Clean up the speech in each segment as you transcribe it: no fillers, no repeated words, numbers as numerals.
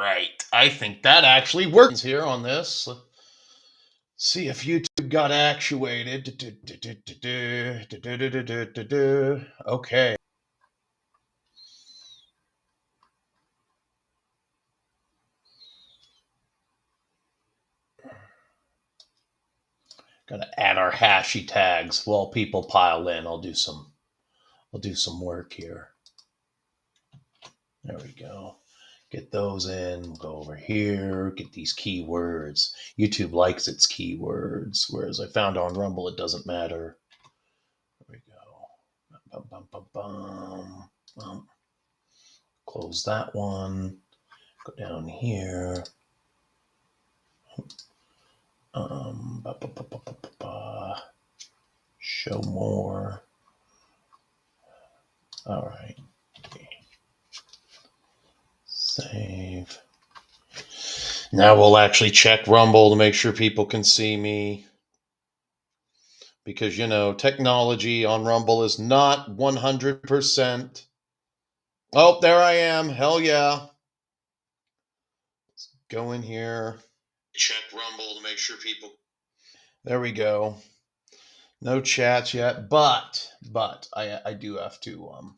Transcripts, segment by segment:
right. I think that actually works here on this. Let's see if YouTube got actuated. Okay. Gotta add our hashy tags while people pile in. I'll do some work here. There we go. Get those in, go over here, get these keywords. YouTube likes its keywords, whereas I found on Rumble it doesn't matter. There we go. Close that one. Go down here. Show more. All right. Save. Now we'll actually check Rumble to make sure people can see me. Because, you know, technology on Rumble is not 100%. Oh, there I am. Hell yeah. Let's go in here. Check Rumble to make sure people... There we go. No chats yet, but I do have to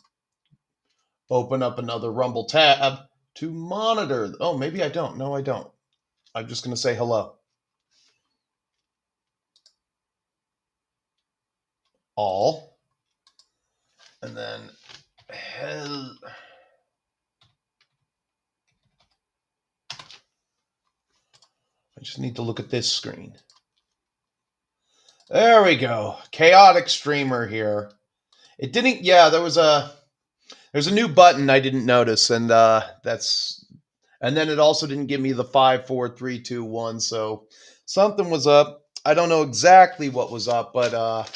open up another Rumble tab to monitor. Oh, maybe I don't. No, I don't. I'm just going to say hello. All. And then I just need to look at this screen. There we go. Chaotic streamer here. It didn't, yeah, there's a new button I didn't notice, and and then it also didn't give me the 5, 4, 3, 2, 1, so something was up. I don't know exactly what was up, but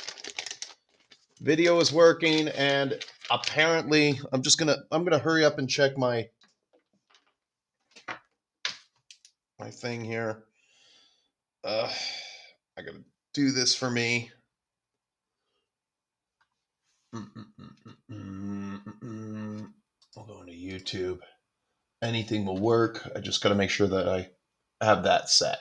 video is working, and apparently I'm gonna hurry up and check my thing here. I gotta do this for me. We'll go into YouTube. Anything will work. I just got to make sure that I have that set.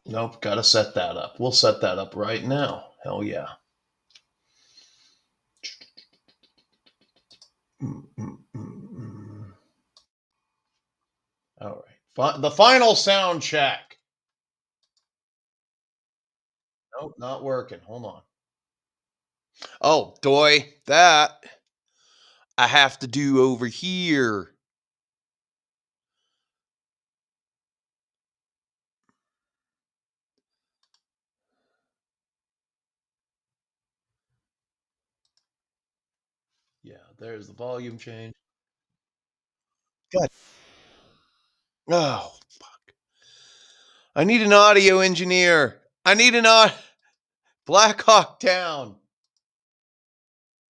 Nope. Got to set that up. We'll set that up right now. Hell yeah. All right. The final sound check. Nope, not working. Hold on. Oh, doy, that I have to do over here. Yeah, there's the volume change. God. Oh, fuck. I need an audio engineer. I need an Black Hawk Down.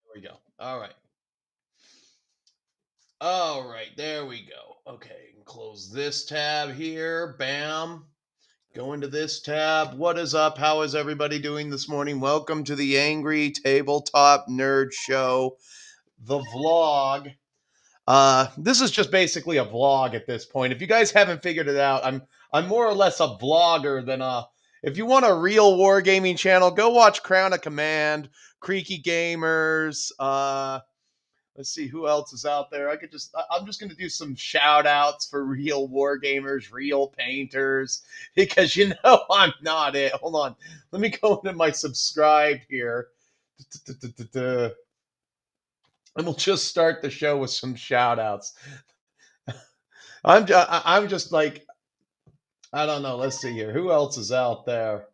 There we go. All right. All right, there we go. Okay, close this tab here. Bam. Go into this tab. What is up? How is everybody doing this morning? Welcome to the Angry Tabletop Nerd Show, the vlog. This is just basically a vlog at this point. If you guys haven't figured it out, I'm more or less a vlogger than a... If you want a real wargaming channel, go watch Crown of Command, Creaky Gamers. Let's see who else is out there. I'm just going to do some shout outs for real wargamers, real painters, because you know I'm not it. Hold on. Let me go into my subscribed here. And we'll just start the show with some shout outs. I'm just like, I don't know. Let's see here. Who else is out there?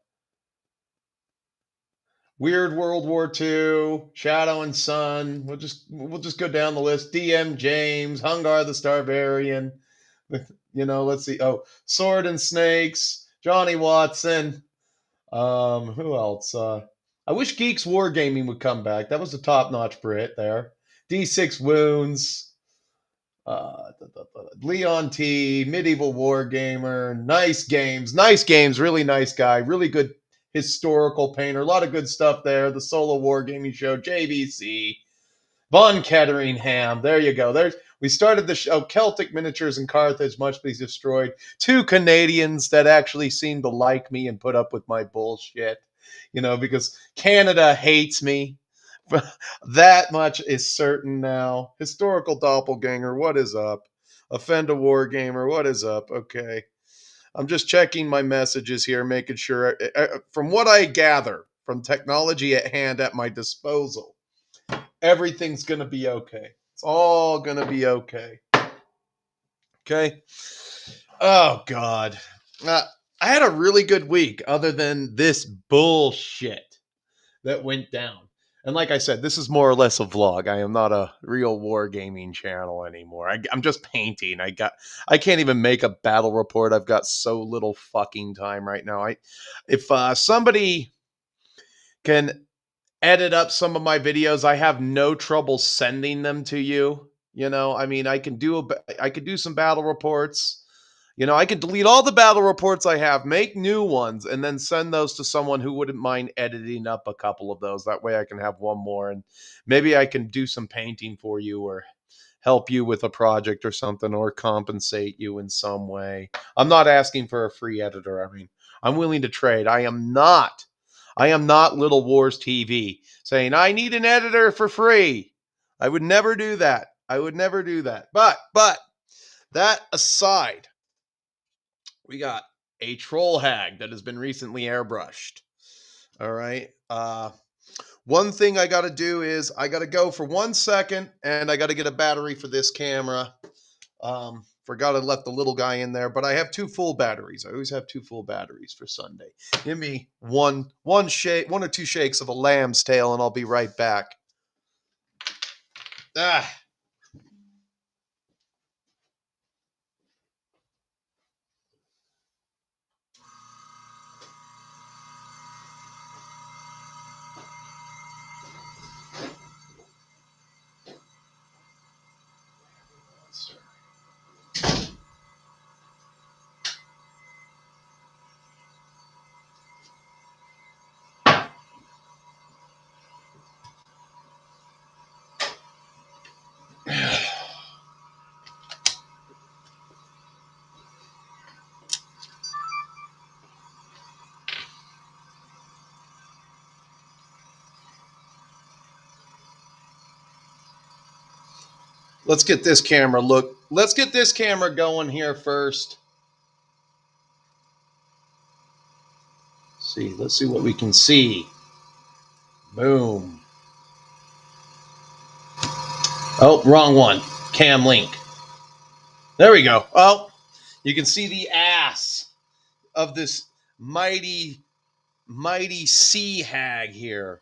Weird World War II, Shadow and Sun. We'll just go down the list. DM James, Hungar the Starvarian. You know, let's see. Oh, Sword and Snakes, Johnny Watson. Who else? I wish Geeks Wargaming would come back. That was a top-notch Brit there. D6 Wounds. Leon T, Medieval Wargamer, nice games, really nice guy, really good historical painter, a lot of good stuff there. The Solo Wargaming Show, JVC, Von Ketteringham. There you go. We started the show. Celtic Miniatures in Carthage, much be destroyed. 2 Canadians that actually seem to like me and put up with my bullshit, because Canada hates me. That much is certain now. Historical Doppelganger, what is up? Offend a Wargamer, what is up? Okay. I'm just checking my messages here, making sure, from what I gather from technology at hand at my disposal, everything's going to be okay. It's all going to be okay. Okay. Oh, God. I had a really good week other than this bullshit that went down. And like I said, this is more or less a vlog. I am not a real wargaming channel anymore. I'm just painting. I can't even make a battle report. I've got so little fucking time right now. If somebody can edit up some of my videos, I have no trouble sending them to you. I can do some battle reports. I could delete all the battle reports I have, make new ones, and then send those to someone who wouldn't mind editing up a couple of those. That way I can have one more, and maybe I can do some painting for you or help you with a project or something, or compensate you in some way. I'm not asking for a free editor. I'm willing to trade. I am not Little Wars TV saying I need an editor for free. I would never do that. But that aside, we got a troll hag that has been recently airbrushed. All right. One thing I got to do is I got to go for 1 second, and I got to get a battery for this camera. Forgot I left the little guy in there, but I have 2 full batteries. I always have 2 full batteries for Sunday. Give me one or 2 shakes of a lamb's tail, and I'll be right back. Let's get this camera going here first. Let's see what we can see. Boom. Oh, wrong one. Cam link. There we go. Oh, you can see the ass of this mighty sea hag here.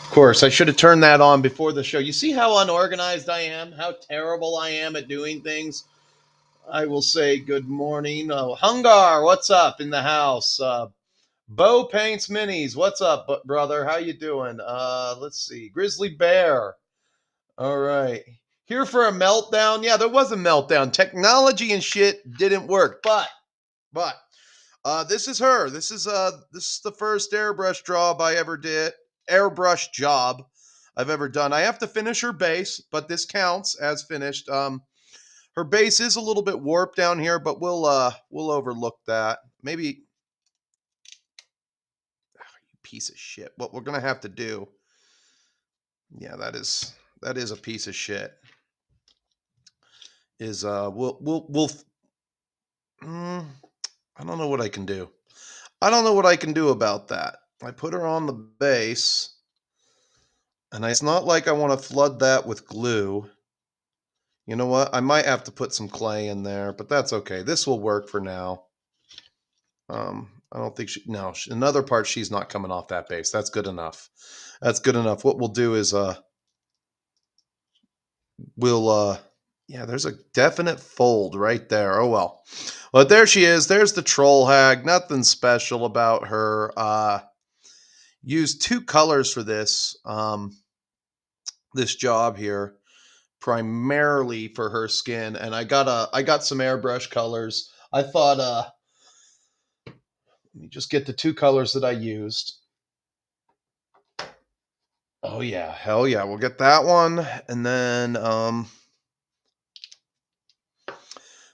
Of course, I should have turned that on before the show. You see how unorganized I am? How terrible I am at doing things? I will say good morning. Oh, Hungar, what's up in the house? Bo Paints Minis, what's up, brother? How you doing? Let's see. Grizzly Bear. All right. Here for a meltdown? Yeah, there was a meltdown. Technology and shit didn't work, but this is her. This is the first airbrush job I ever did. Airbrush job I've ever done. I have to finish her base, but this counts as finished. Her base is a little bit warped down here, but we'll overlook that. Maybe, you piece of shit. What we're gonna have to do. Yeah, that is a piece of shit. Is we'll I don't know what I can do. I don't know what I can do about that. I put her on the base, and it's not like I want to flood that with glue. You know what? I might have to put some clay in there, but that's okay. This will work for now. I don't think another part, she's not coming off that base. That's good enough. That's good enough. What we'll do is yeah, there's a definite fold right there. Oh well. But there she is. There's the troll hag. Nothing special about her. used two colors for this this job here, primarily for her skin, and I got some airbrush colors. I thought let me just get the two colors that I used. Oh yeah, hell yeah, we'll get that one. And then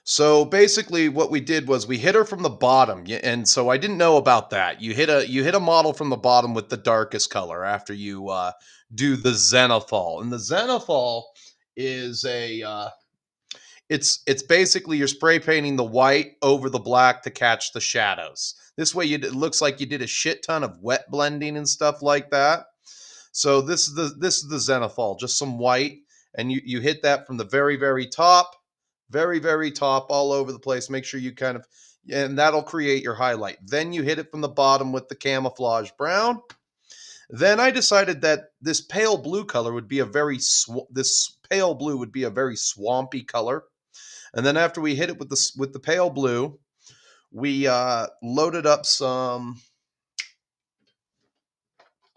so basically what we did was we hit her from the bottom, and so I didn't know about that. You hit a model from the bottom with the darkest color after you do the zenithal. And the zenithal is a it's basically you're spray painting the white over the black to catch the shadows. This way it looks like you did a shit ton of wet blending and stuff like that. So this is the zenithal, just some white, and you hit that from the very top, very top, all over the place. Make sure you kind of, and that'll create your highlight. Then you hit it from the bottom with the camouflage brown. Then I decided that this pale blue color would be a very swampy color. And then after we hit it with the pale blue, we loaded up some.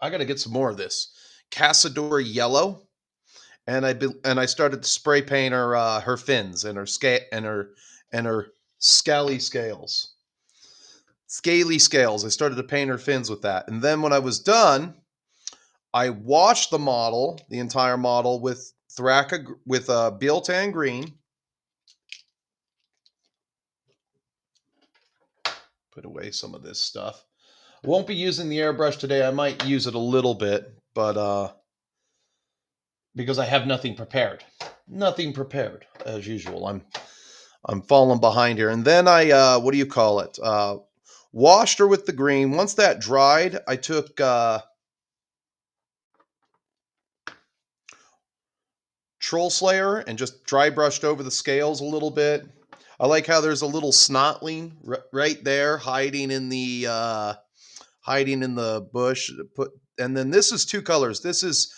I got to get some more of this Casador yellow, and I started to spray paint her fins and her scaly scales. Scaly scales. I started to paint her fins with that, and then when I was done, I washed the entire model with Biel-Tan green. Put away some of this stuff. Won't be using the airbrush today. I might use it a little bit, but because I have nothing prepared. Nothing prepared as usual. I'm falling behind here. And then I what do you call it? Washed her with the green. Once that dried, I took Troll Slayer and just dry brushed over the scales a little bit. I like how there's a little snotling right there hiding in the bush. And then this is two colors. This is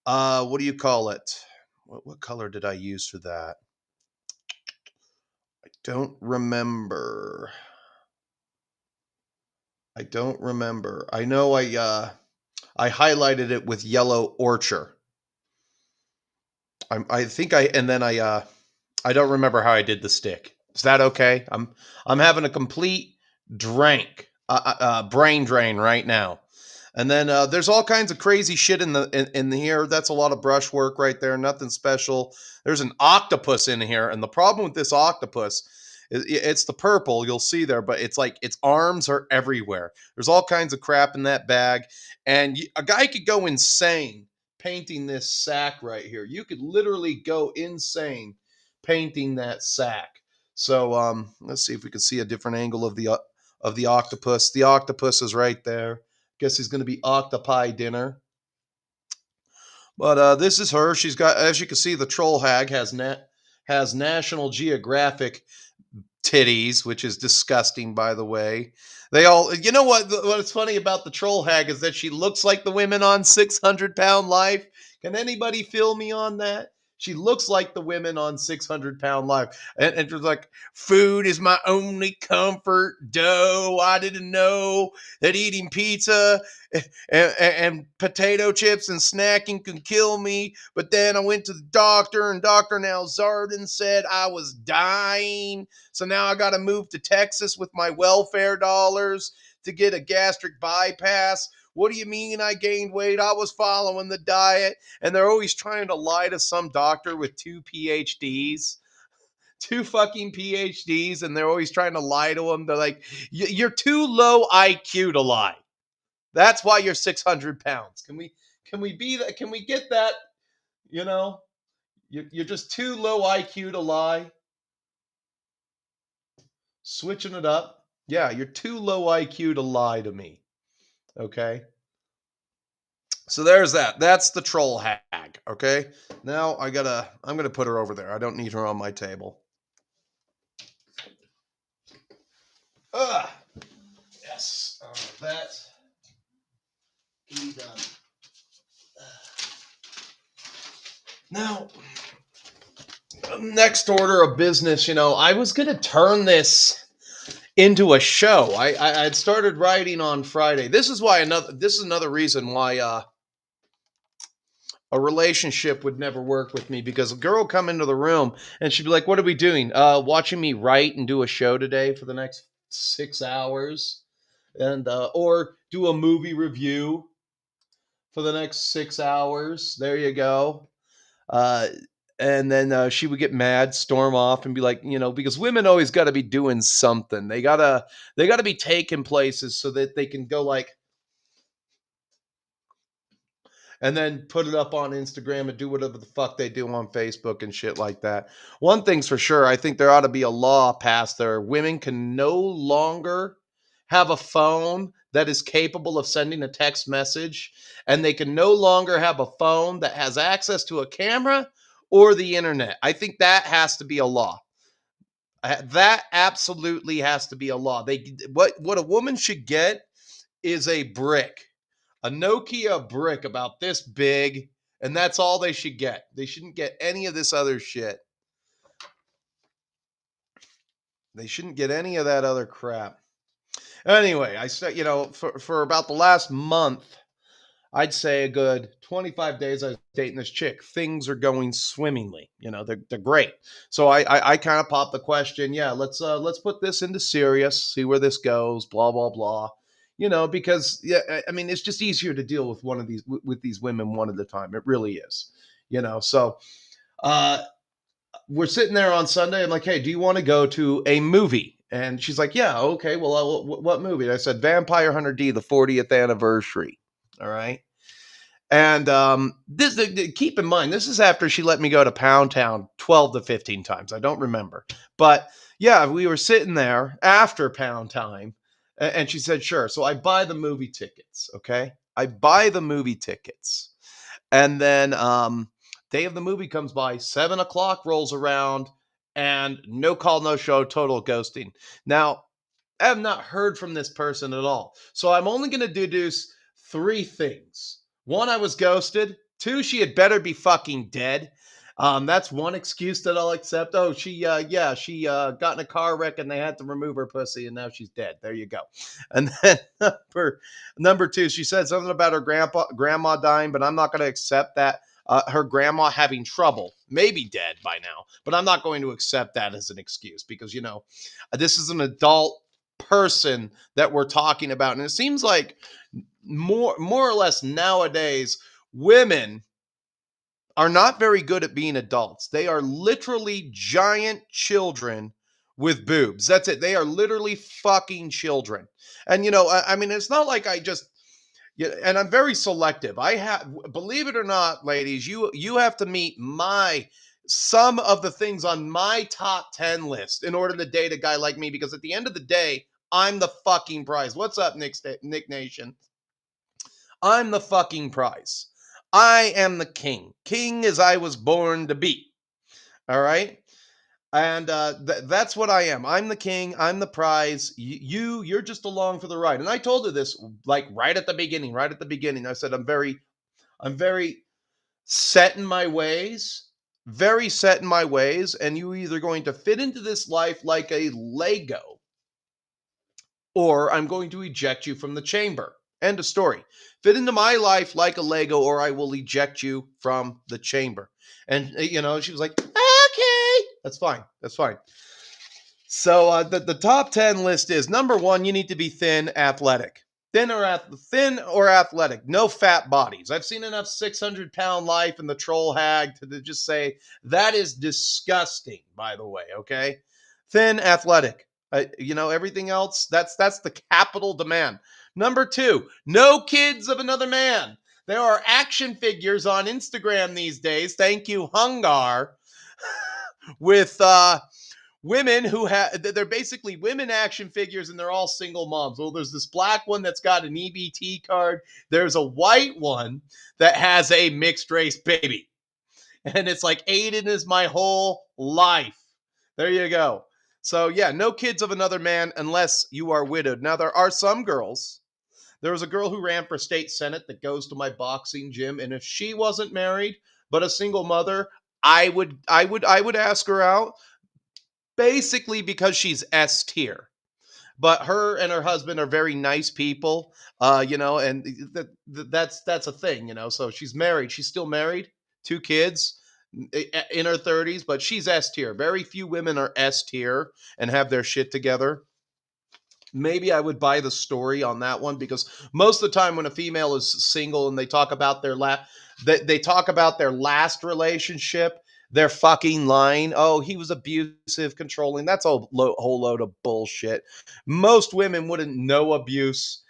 what do you call it? What color did I use for that? I don't remember. I know I highlighted it with yellow orchard. I think I don't remember how I did the stick. Is that okay? I'm having a complete brain drain right now. And then there's all kinds of crazy shit in here. That's a lot of brush work right there. Nothing special. There's an octopus in here, and the problem with this octopus is it's the purple you'll see there, but it's like its arms are everywhere. There's all kinds of crap in that bag, and a guy could go insane painting this sack right here. You could literally go insane painting that sack. So let's see if we can see a different angle of the octopus. The octopus is right there. Guess he's going to be octopi dinner. But this is her. She's got, as you can see, the troll hag has National Geographic titties, which is disgusting, by the way. They all, you know what's funny about the troll hag is that she looks like the women on 600 Pound Life. Can anybody fill me on that? She looks like the women on 600 Pound Life. And it's like, food is my only comfort. Dough. I didn't know that eating pizza and potato chips and snacking can kill me. But then I went to the doctor, and Dr. Nalzardin said I was dying. So now I got to move to Texas with my welfare dollars to get a gastric bypass. What do you mean I gained weight? I was following the diet. And they're always trying to lie to some doctor with 2 PhDs. 2 fucking PhDs, and they're always trying to lie to them. They're like, you're too low IQ to lie. That's why you're 600 pounds. Can we be that? Can we get that? You know, you're just too low IQ to lie. Switching it up. Yeah, you're too low IQ to lie to me. Okay. So there's that. That's the troll hag. Okay. Now I'm gonna put her over there. I don't need her on my table. Yes. That can be done. Now, next order of business. I was gonna turn this into a show. I had started writing on Friday. This is another reason why a relationship would never work with me, because a girl would come into the room and she'd be like, "What are we doing? Watching me write and do a show today for the next 6 hours, and or do a movie review for the next 6 hours." There you go. Uh, and then she would get mad, storm off, and be like, because women always got to be doing something. They gotta be taking places so that they can go like, and then put it up on Instagram and do whatever the fuck they do on Facebook and shit like that. One thing's for sure, I think there ought to be a law passed there. Women can no longer have a phone that is capable of sending a text message, and they can no longer have a phone that has access to a camera or the internet. I think that has to be a law. That absolutely has to be a law. What a woman should get is a brick, a Nokia brick about this big, and that's all they should get. They shouldn't get any of this other shit. They shouldn't get any of that other crap. Anyway, I said, for about the last month, I'd say a good 25 days I was dating this chick. Things are going swimmingly. They're great. So I kind of popped the question, yeah, let's put this into serious, see where this goes, blah blah blah. Because I mean, it's just easier to deal with with these women one at a time. It really is. So uh we're sitting there on Sunday. I'm like, "Hey, do you want to go to a movie?" And she's like, "Yeah, okay. Well, what movie?" And I said, "Vampire Hunter D, the 40th anniversary." All right. And this, keep in mind, this is after she let me go to Pound Town 12 to 15 times. I don't remember. But yeah, we were sitting there after Pound Time, and she said, "Sure." So I buy the movie tickets. Okay. I buy the movie tickets. And then day of the movie comes by, 7 o'clock rolls around, and no call, no show, total ghosting. Now, I have not heard from this person at all. So I'm only going to deduce three things. One, I was ghosted. Two, she had better be fucking dead. That's one excuse that I'll accept. Oh, she got in a car wreck and they had to remove her pussy and now she's dead. There you go. And then number two, she said something about her grandma dying, but I'm not going to accept that. Her grandma having trouble, maybe dead by now, but I'm not going to accept that as an excuse, because this is an adult person that we're talking about, and it seems like more or less nowadays women are not very good at being adults. They are literally giant children with boobs. That's it. They are literally fucking children. And I mean, it's not like I just, yeah, and I'm very selective. Believe it or not, ladies, you have to meet some of the things on my top 10 list in order to date a guy like me, because at the end of the day, I'm the fucking prize. What's up, Nick Nation? I'm the fucking prize. I am the king. King as I was born to be. All right? And that's what I am. I'm the king. I'm the prize. You're just along for the ride. And I told her this like right at the beginning. I said, I'm very set in my ways. Very set in my ways. And you either going to fit into this life like a Lego, or I'm going to eject you from the chamber. End of story. Fit into my life like a Lego, or I will eject you from the chamber. And, she was like, okay, that's fine. So the top 10 list is, number one, you need to be thin, athletic. Thin or athletic. No fat bodies. I've seen enough 600-pound life in the troll hag to just say that is disgusting, by the way, okay? Thin, athletic. Everything else, that's the capital demand. Number two, no kids of another man. There are action figures on Instagram these days, thank you, Hungar, with women who they're basically women action figures, and they're all single moms. Well, there's this black one that's got an EBT card. There's a white one that has a mixed race baby. And it's like, Aiden is my whole life. There you go. So yeah, no kids of another man unless you are widowed. Now, there are some girls. There was a girl who ran for state senate that goes to my boxing gym, and if she wasn't married but a single mother, I would ask her out, basically because she's S tier. but her and her husband are very nice people. And that's a thing. So she's married. She's still married, two kids, in her 30s, but she's S tier. Very few women are S tier and have their shit together. Maybe I would buy the story on that one, because most of the time when a female is single and they talk about they talk about their last relationship, they're fucking lying. Oh, he was abusive, controlling. That's a whole load of bullshit. Most women wouldn't know abuse,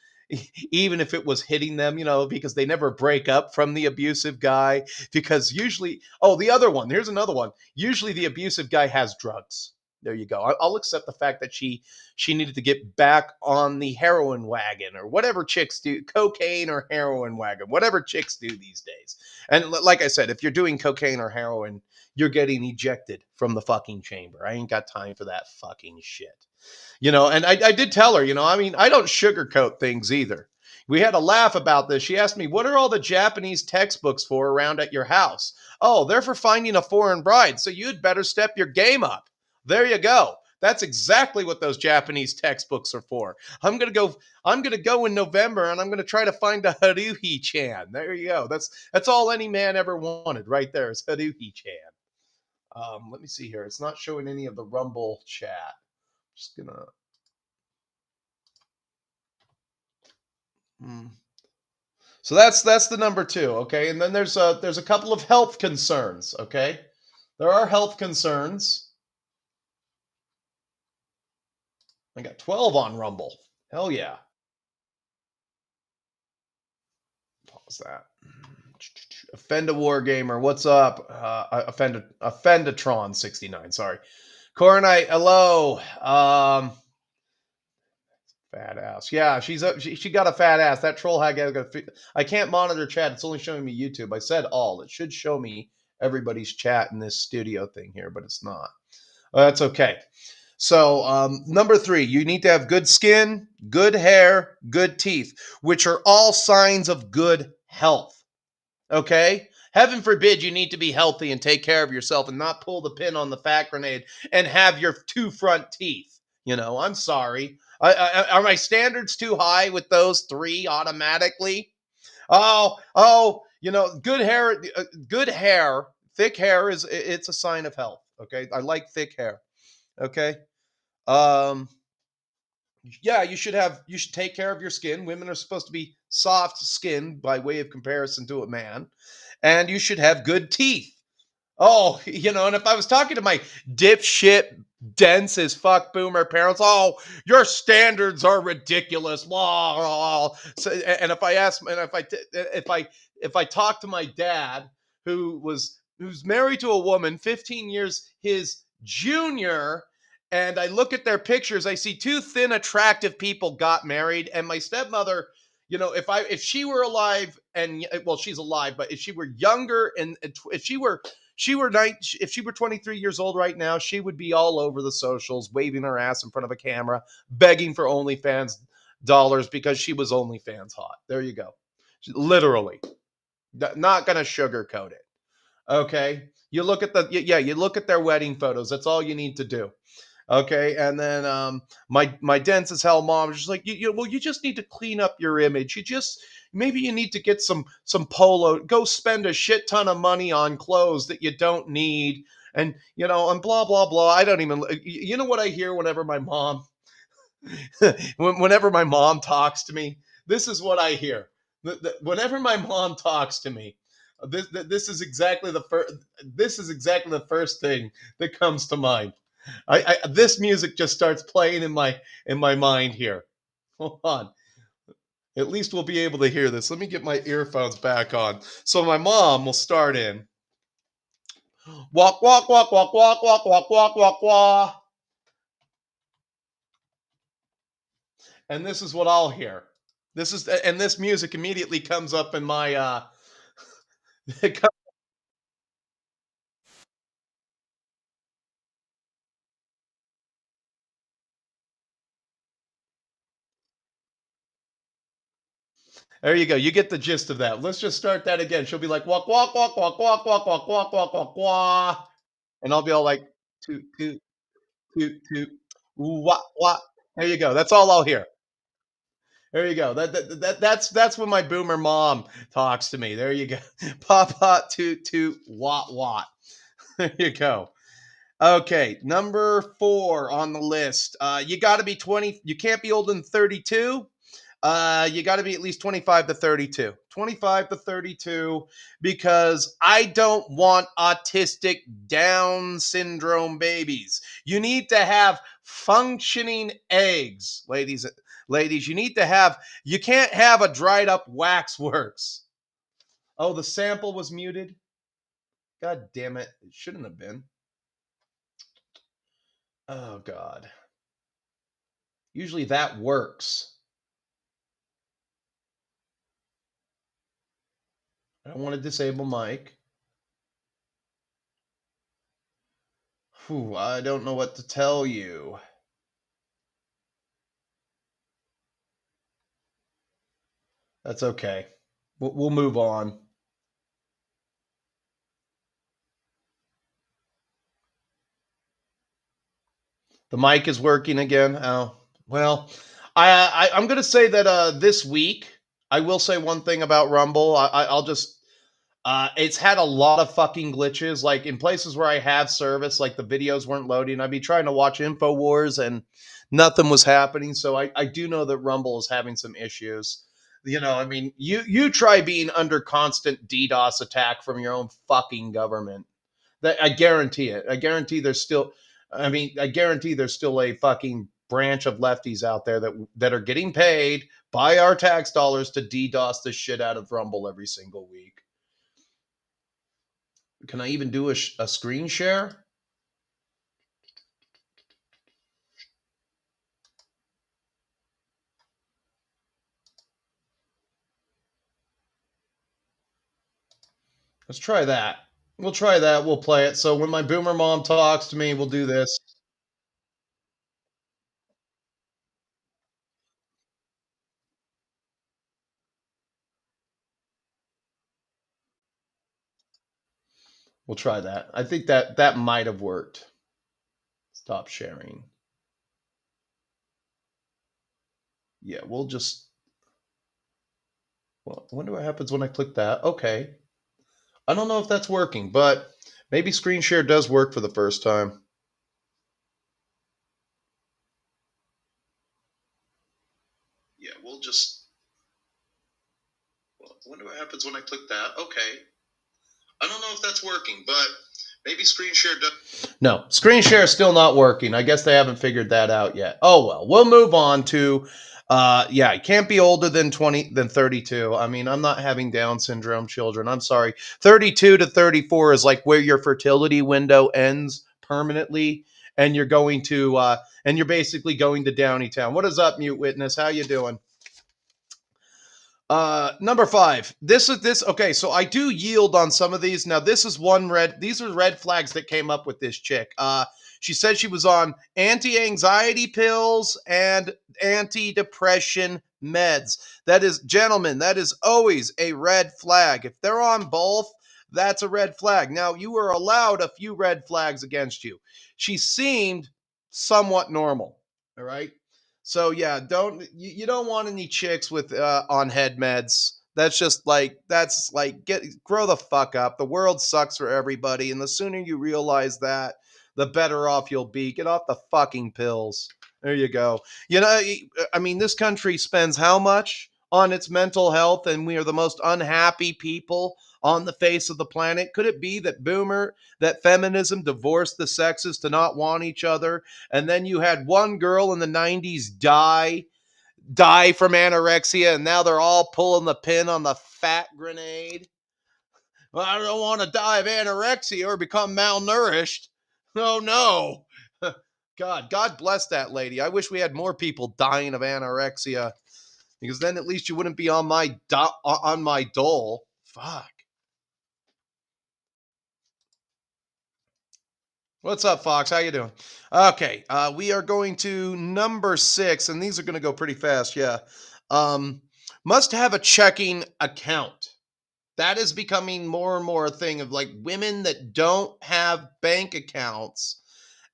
even if it was hitting them, because they never break up from the abusive guy. Because usually, oh, the other one, here's another one. Usually the abusive guy has drugs. There you go. I'll accept the fact that she needed to get back on the heroin wagon, or whatever chicks do, cocaine or heroin wagon, whatever chicks do these days. And like I said, if you're doing cocaine or heroin, you're getting ejected from the fucking chamber. I ain't got time for that fucking shit. And I did tell her, I mean, I don't sugarcoat things either. We had a laugh about this. She asked me, what are all the Japanese textbooks for around at your house? Oh, they're for finding a foreign bride. So you'd better step your game up. There you go. That's exactly what those Japanese textbooks are for. I'm gonna go in November, and I'm gonna try to find a Haruhi-chan. There you go. That's all any man ever wanted, right there, is Haruhi-chan. Let me see here. It's not showing any of the Rumble chat. Just gonna. So that's the number 2, okay? And then there's a couple of health concerns, okay? There are health concerns. I got 12 on Rumble. Hell yeah. Pause that. Offend a Wargamer, what's up? Offendatron 69. Sorry, Coronite. Hello. Fat ass. Yeah, she got a fat ass. That troll hag. I can't monitor chat. It's only showing me YouTube. I said all. It should show me everybody's chat in this studio thing here, but it's not. That's okay. So number 3, you need to have good skin, good hair, good teeth, which are all signs of good health. Okay? Heaven forbid you need to be healthy and take care of yourself and not pull the pin on the fat grenade and have your 2 front teeth. I'm sorry. Are my standards too high with those 3 automatically? Oh, good hair, thick hair it's a sign of health. Okay? I like thick hair. Okay? Yeah, you should take care of your skin. Women are supposed to be soft skinned by way of comparison to a man. And you should have good teeth. Oh, and if I was talking to my dipshit, dense as fuck boomer parents, oh, your standards are ridiculous. Blah, blah. So, and if I ask, and if I talk to my dad, who's married to a woman 15 years his junior, and I look at their pictures, I see 2 thin, attractive people got married, and my stepmother, if she were alive, and well, she's alive, but if she were younger, and if she were 23 years old right now, she would be all over the socials, waving her ass in front of a camera, begging for OnlyFans dollars because she was OnlyFans hot. There you go. Literally. Not going to sugarcoat it. Okay? You look at their wedding photos. That's all you need to do. Okay, and then my dense as hell mom is just like, you just need to clean up your image. Maybe you need to get some polo. Go spend a shit ton of money on clothes that you don't need, and and blah blah blah. I don't even. You know what I hear whenever my mom, whenever my mom talks to me. This is what I hear. Whenever my mom talks to me, this is exactly the first. This is exactly the first thing that comes to mind. This music just starts playing in my mind here. Hold on. At least we'll be able to hear this. Let me get my earphones back on. So my mom will start in. Walk, walk, walk, walk, walk, walk, walk, walk, walk, walk. And this is what I'll hear. And this music immediately comes up in my There you go. You get the gist of that. Let's just start that again. She'll be like, walk, walk, walk, walk, walk, walk, walk, walk, walk, walk, walk. And I'll be all like, toot, toot, toot, toot, wah, wah. There you go. That's all I'll hear. There you go. That's when my boomer mom talks to me. There you go. Pop hot toot toot wat wat. There you go. Okay, number 4 on the list. You got to be 20. You can't be older than 32. You got to be at least 25 to 32. 25 to 32, because I don't want autistic Down syndrome babies. You need to have functioning eggs, ladies. Ladies, you need to have. You can't have a dried up waxworks. Oh, the sample was muted. God damn it! It shouldn't have been. Oh God. Usually that works. I don't want to disable mic. Whew, I don't know what to tell you. That's okay. We'll move on. The mic is working again. Oh, well, I'm going to say that this week, I will say one thing about Rumble. I'll just it's had a lot of fucking glitches. Like in places where I have service, like the videos weren't loading. I'd be trying to watch InfoWars and nothing was happening. So I do know that Rumble is having some issues. You know, I mean, you try being under constant DDoS attack from your own fucking government. That I guarantee it. I guarantee there's still. I mean, I guarantee there's still a fucking branch of lefties out there that are getting paid by our tax dollars to DDoS the shit out of Rumble every single week. Can I even do a screen share? Let's try that. We'll try that. We'll play it. So when my boomer mom talks to me, we'll do this. We'll try that. I think that might have worked. Stop sharing. Yeah, we'll just. Well, I wonder what happens when I click that. Okay. I don't know if that's working, but maybe screen share does work for the first time. Yeah, we'll just. Well, I wonder what happens when I click that. Okay. I don't know if that's working, but maybe screen share does. No, screen share is still not working. I guess they haven't figured that out yet. Oh well, we'll move on to. Yeah, you can't be older than 32. I mean, I'm not having Down syndrome children. I'm sorry. 32 to 34 is like where your fertility window ends permanently, and you're going to and you're basically going to Downy Town. What is up, Mute Witness? How you doing? Number 5. This is this. Okay, so I do yield on some of these. Now, this is one red. These are red flags that came up with this chick. She said she was on anti-anxiety pills and anti-depression meds. That is, gentlemen, that is always a red flag. If they're on both, that's a red flag. Now, you were allowed a few red flags against you. She seemed somewhat normal. All right. So yeah, you don't want any chicks with on head meds. That's like get grow the fuck up. The world sucks for everybody, and the sooner you realize that, the better off you'll be. Get off the fucking pills. There you go. You know, I mean, this country spends how much on its mental health, and we are the most unhappy people on the face of the planet. Could it be that feminism divorced the sexes to not want each other? And then you had one girl in the 90s die from anorexia, and now they're all pulling the pin on the fat grenade. Well, I don't want to die of anorexia or become malnourished. Oh no. God bless that lady. I wish we had more people dying of anorexia, because then at least you wouldn't be on my dole. Fuck. What's up, Fox? How you doing? Okay, we are going to number 6, and these are going to go pretty fast. Yeah, must have a checking account. That is becoming more and more a thing of like women that don't have bank accounts,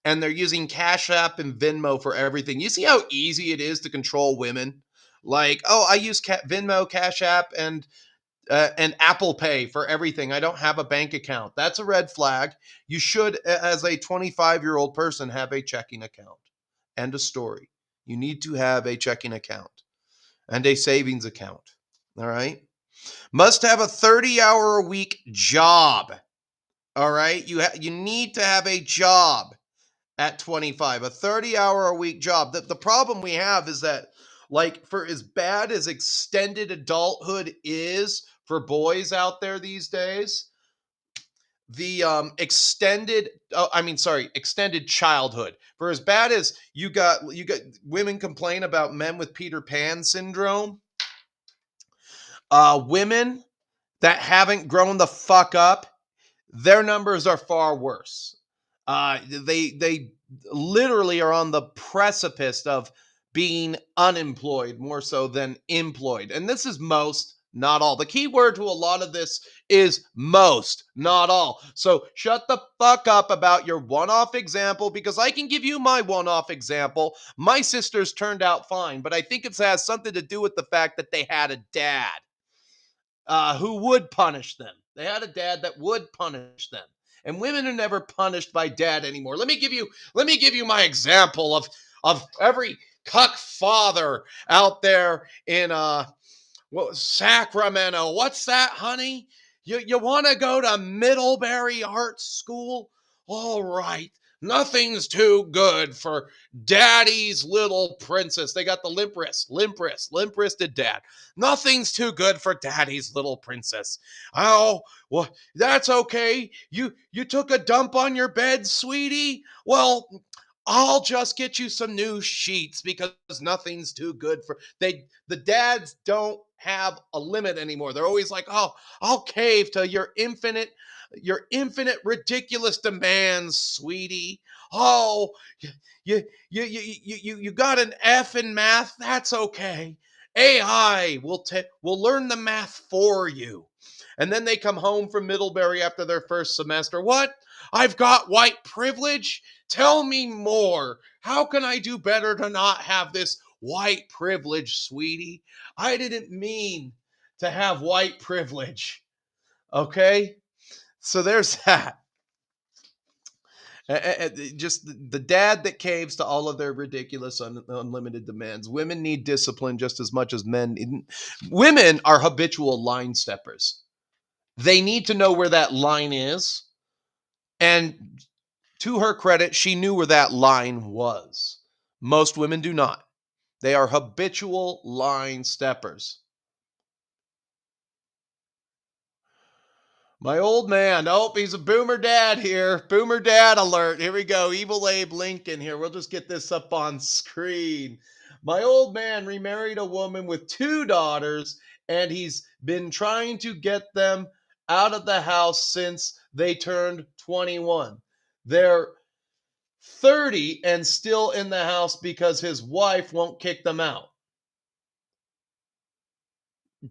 and they're using Cash App and Venmo for everything. You see how easy it is to control women? Like, oh, I use Venmo, Cash App, and Apple Pay for everything. I don't have a bank account. That's a red flag. You should, as a 25-year-old person, have a checking account. End of story. You need to have a checking account and a savings account. All right. Must have a 30-hour-a-week job. All right. You need to have a job at 25, a 30-hour-a-week job. The problem we have is that, like, for as bad as extended adulthood is for boys out there these days, the extended childhood, for as bad as you got women complain about men with Peter Pan syndrome, women that haven't grown the fuck up, their numbers are far worse. They literally are on the precipice of being unemployed more so than employed. And this is most, not all. The key word to a lot of this is most, not all. So shut the fuck up about your one-off example, because I can give you my one-off example. My sisters turned out fine, but I think it has something to do with the fact that they had a dad who would punish them. They had a dad that would punish them. And women are never punished by dad anymore. Let me give you my example of every cuck father out there in Sacramento. What's that, honey? You want to go to Middlebury Art School? All right. Nothing's too good for Daddy's little princess. They got the limp wristed dad. Nothing's too good for Daddy's little princess. Oh, well, that's okay. You took a dump on your bed, sweetie? Well, I'll just get you some new sheets because nothing's too good for the dads don't have a limit anymore. They're always like, "Oh, I'll cave to your infinite ridiculous demands, sweetie. Oh, you got an F in math. That's okay. AI will learn the math for you." And then they come home from Middlebury after their first semester. What? I've got white privilege? Tell me more. How can I do better to not have this white privilege, sweetie? I didn't mean to have white privilege. Okay? So there's that. Just the dad that caves to all of their ridiculous unlimited demands. Women need discipline just as much as men. Women are habitual line steppers. They need to know where that line is. And to her credit, she knew where that line was. Most women do not. They are habitual line steppers. My old man. Oh, he's a boomer dad here. Boomer dad alert. Here we go. Evil Abe Lincoln here. We'll just get this up on screen. My old man remarried a woman with 2 daughters, and he's been trying to get them out of the house since they turned 21. They're 30 and still in the house because his wife won't kick them out.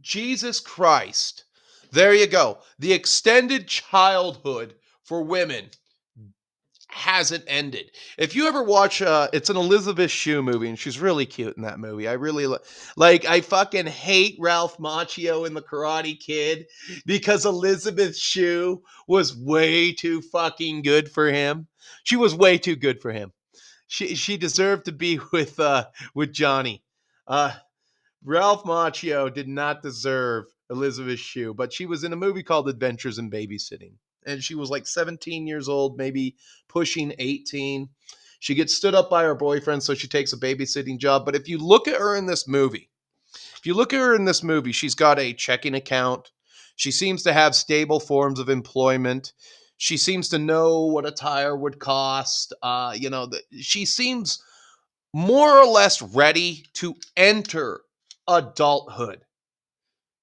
Jesus Christ. There you go. The extended childhood for women hasn't ended. If you ever watch, it's an Elizabeth Shue movie, and she's really cute in that movie. I really like. I fucking hate Ralph Macchio in The Karate Kid because Elizabeth Shue was way too fucking good for him. She was way too good for him. She deserved to be with Johnny. Ralph Macchio did not deserve Elizabeth Shue, but she was in a movie called Adventures in Babysitting. And she was like 17 years old, maybe pushing 18. She gets stood up by her boyfriend, so she takes a babysitting job. But if you look at her in this movie, she's got a checking account. She seems to have stable forms of employment. She seems to know what a tire would cost. She seems more or less ready to enter adulthood.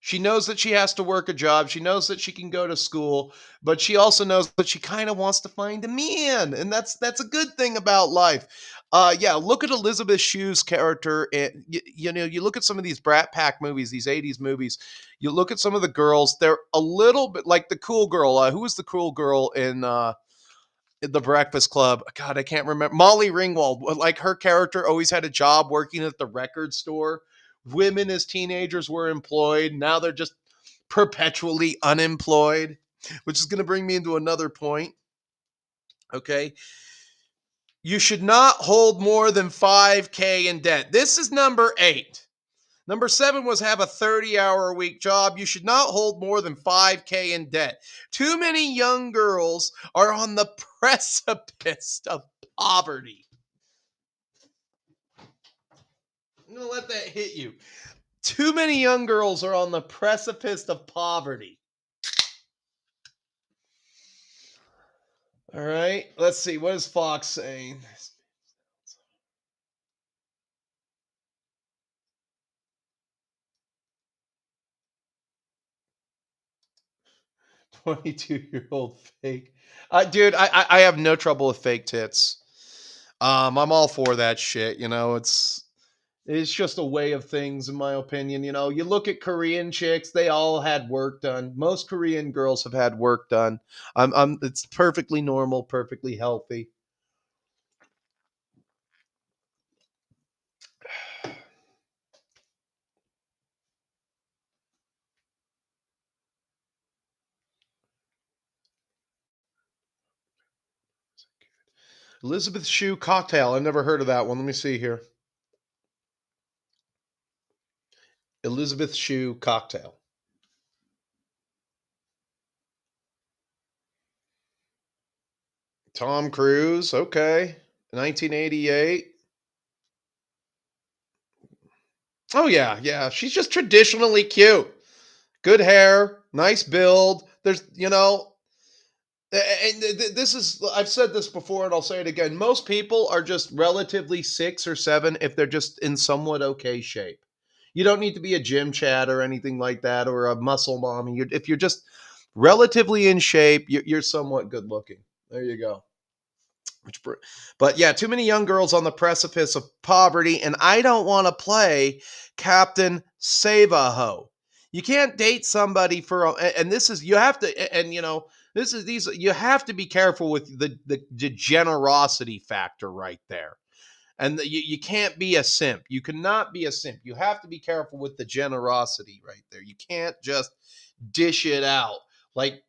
She knows that she has to work a job. She knows that she can go to school, but she also knows that she kind of wants to find a man, and that's a good thing about life. Look at Elizabeth Shue's character. And, you look at some of these Brat Pack movies, these 80s movies. You look at some of the girls; they're a little bit like the cool girl. Who was the cool girl in The Breakfast Club. God, I can't remember. Molly Ringwald, like her character always had a job working at the record store. Women as teenagers were employed. Now they're just perpetually unemployed, which is going to bring me into another point. Okay. You should not hold more than 5K in debt. This is number 8. Number 7 was have a 30-hour-a-week job. You should not hold more than 5K in debt. Too many young girls are on the precipice of poverty. I'm going to let that hit you. Too many young girls are on the precipice of poverty. All right, let's see. What is Fox saying? 22-year-old fake. Dude, I have no trouble with fake tits. I'm all for that shit. You know, it's just a way of things, in my opinion. You know, you look at Korean chicks; they all had work done. Most Korean girls have had work done. It's perfectly normal, perfectly healthy. Elizabeth Shue cocktail. I've never heard of that one. Let me see here. Elizabeth Shue cocktail. Tom Cruise. Okay. 1988. Oh, yeah. Yeah. She's just traditionally cute. Good hair. Nice build. There's, you know, and this is, I've said this before and I'll say it again. Most people are just relatively 6 or 7 if they're just in somewhat okay shape. You don't need to be a gym chat or anything like that, or a muscle mommy. If you're just relatively in shape, you're somewhat good looking. There you go. But yeah, too many young girls on the precipice of poverty, and I don't want to play Captain Save-A-Ho. You can't date somebody and this is, you have to, and you know, you have to be careful with the generosity factor right there. And you can't be a simp. You cannot be a simp. You have to be careful with the generosity right there. You can't just dish it out. Like,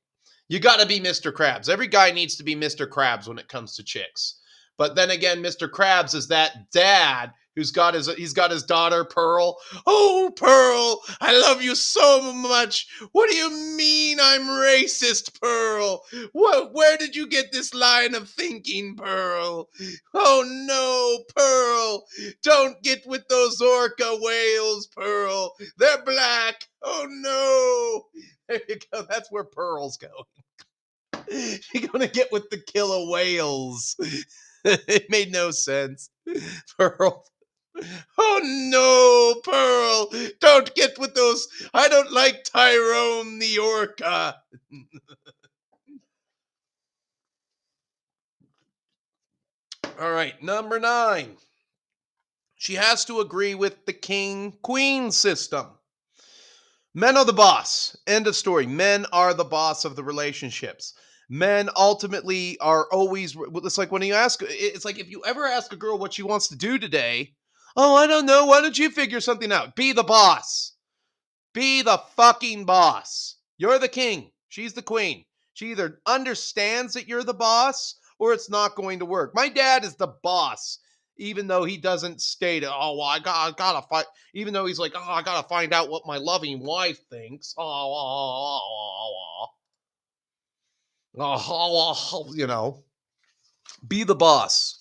you got to be Mr. Krabs. Every guy needs to be Mr. Krabs when it comes to chicks. But then again, Mr. Krabs is that dad he's got his daughter Pearl. Oh, Pearl, I love you so much. What do you mean I'm racist, Pearl? Where did you get this line of thinking, Pearl? Oh no, Pearl, don't get with those orca whales, Pearl. They're black. Oh no. There you go. That's where Pearl's going. You're gonna get with the killer whales. It made no sense. Pearl. Oh no, Pearl! Don't get with those. I don't like Tyrone the orca. All right, number 9. She has to agree with the king-queen system. Men are the boss. End of story. Men are the boss of the relationships. Men ultimately are always, it's like when you ask, it's like if you ever ask a girl what she wants to do today, oh, I don't know. Why don't you figure something out? Be the boss. Be the fucking boss. You're the king. She's the queen. She either understands that you're the boss or it's not going to work. My dad is the boss, even though he doesn't state it. Oh, well, I gotta fight. Even though he's like, oh, I gotta find out what my loving wife thinks. You know, be the boss.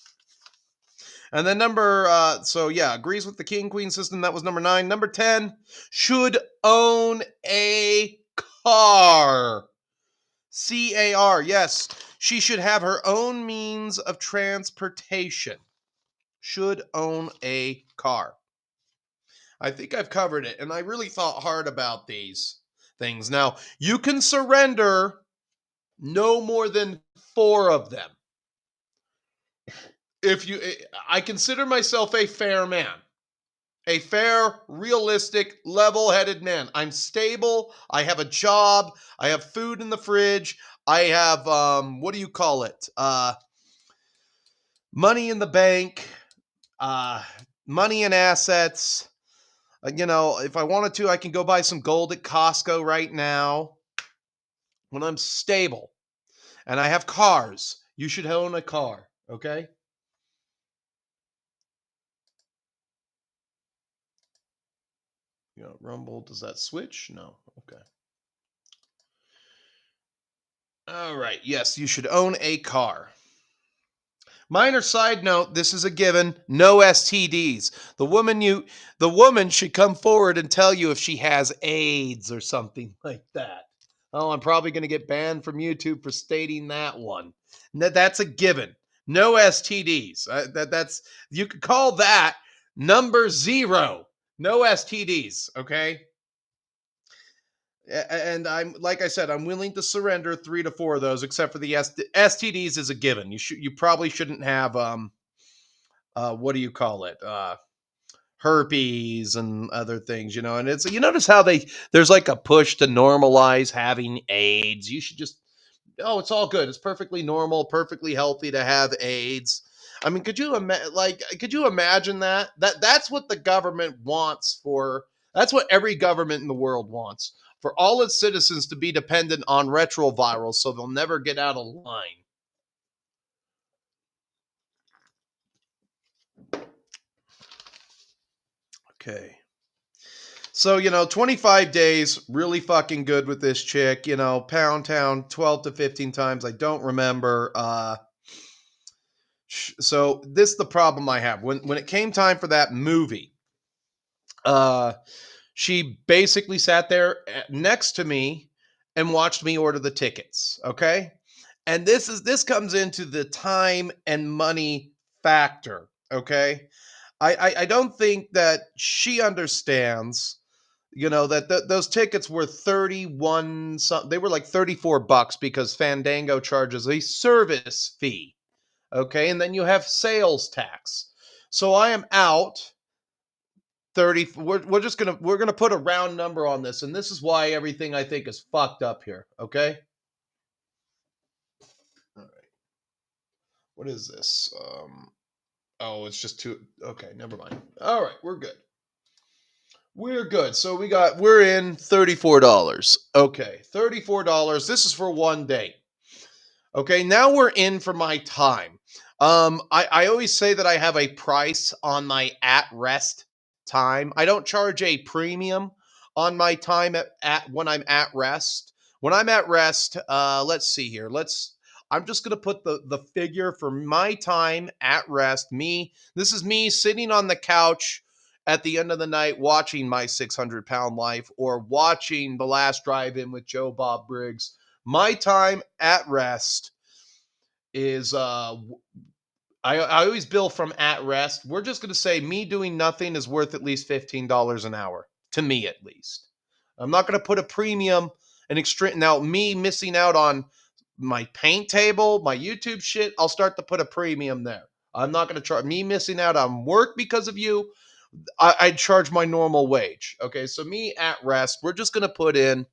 And then agrees with the king queen system. That was number 9. Number 10, should own a car. CAR. Yes, she should have her own means of transportation. Should own a car. I think I've covered it, and I really thought hard about these things. Now, you can surrender no more than 4 of them. I consider myself a fair man. A fair, realistic, level-headed man. I'm stable. I have a job. I have food in the fridge. I have what do you call it? Money in the bank. Uh, money and assets. If I wanted to, I can go buy some gold at Costco right now. When I'm stable and I have cars, you should own a car. Okay. Rumble. Does that switch? No. Okay. All right. Yes, you should own a car. Minor side note, this is a given. No STDs. The woman should come forward and tell you if she has AIDS or something like that. Oh, I'm probably going to get banned from YouTube for stating that one. That's a given. No STDs. That's you could call that number 0. No STDs, okay? And I'm like I said, I'm willing to surrender 3 to 4 of those, except for the STDs is a given. You probably shouldn't have what do you call it? Herpes and other things, and it's you notice how there's like a push to normalize having AIDS. You should just it's all good. It's perfectly normal, perfectly healthy to have AIDS. I mean, could you imagine that? That's what the government wants for that's what every government in the world wants. For all its citizens to be dependent on retrovirals so they'll never get out of line. Okay. So, 25 days, really fucking good with this chick, Pound Town 12 to 15 times. I don't remember. So this is the problem I have. When it came time for that movie, she basically sat there next to me and watched me order the tickets. Okay. And this comes into the time and money factor. Okay. I don't think that she understands, that those tickets were 31 something. They were like $34 because Fandango charges a service fee. Okay. And then you have sales tax. So I am out 30. We're going to put a round number on this. And this is why everything I think is fucked up here. Okay. All right. What is this? Oh, it's just two. Okay, never mind. All right, we're good. We're good. So we're in $34. Okay, $34. This is for one day. Okay, now we're in for my time. I always say that I have a price on my at rest time. I don't charge a premium on my time at when I'm at rest. When I'm at rest, let's see here. I'm just going to put the figure for my time at rest. This is me sitting on the couch at the end of the night watching My 600-Pound Life or watching The Last Drive-In with Joe Bob Briggs. My time at rest is I always bill from at rest. We're just going to say me doing nothing is worth at least $15 an hour, to me at least. I'm not going to put a premium and extreme. Now, me missing out on my paint table, my YouTube shit, I'll start to put a premium there. I'm not going to charge me missing out on work because of you. I'd charge my normal wage. Okay, so me at rest, we're just going to put in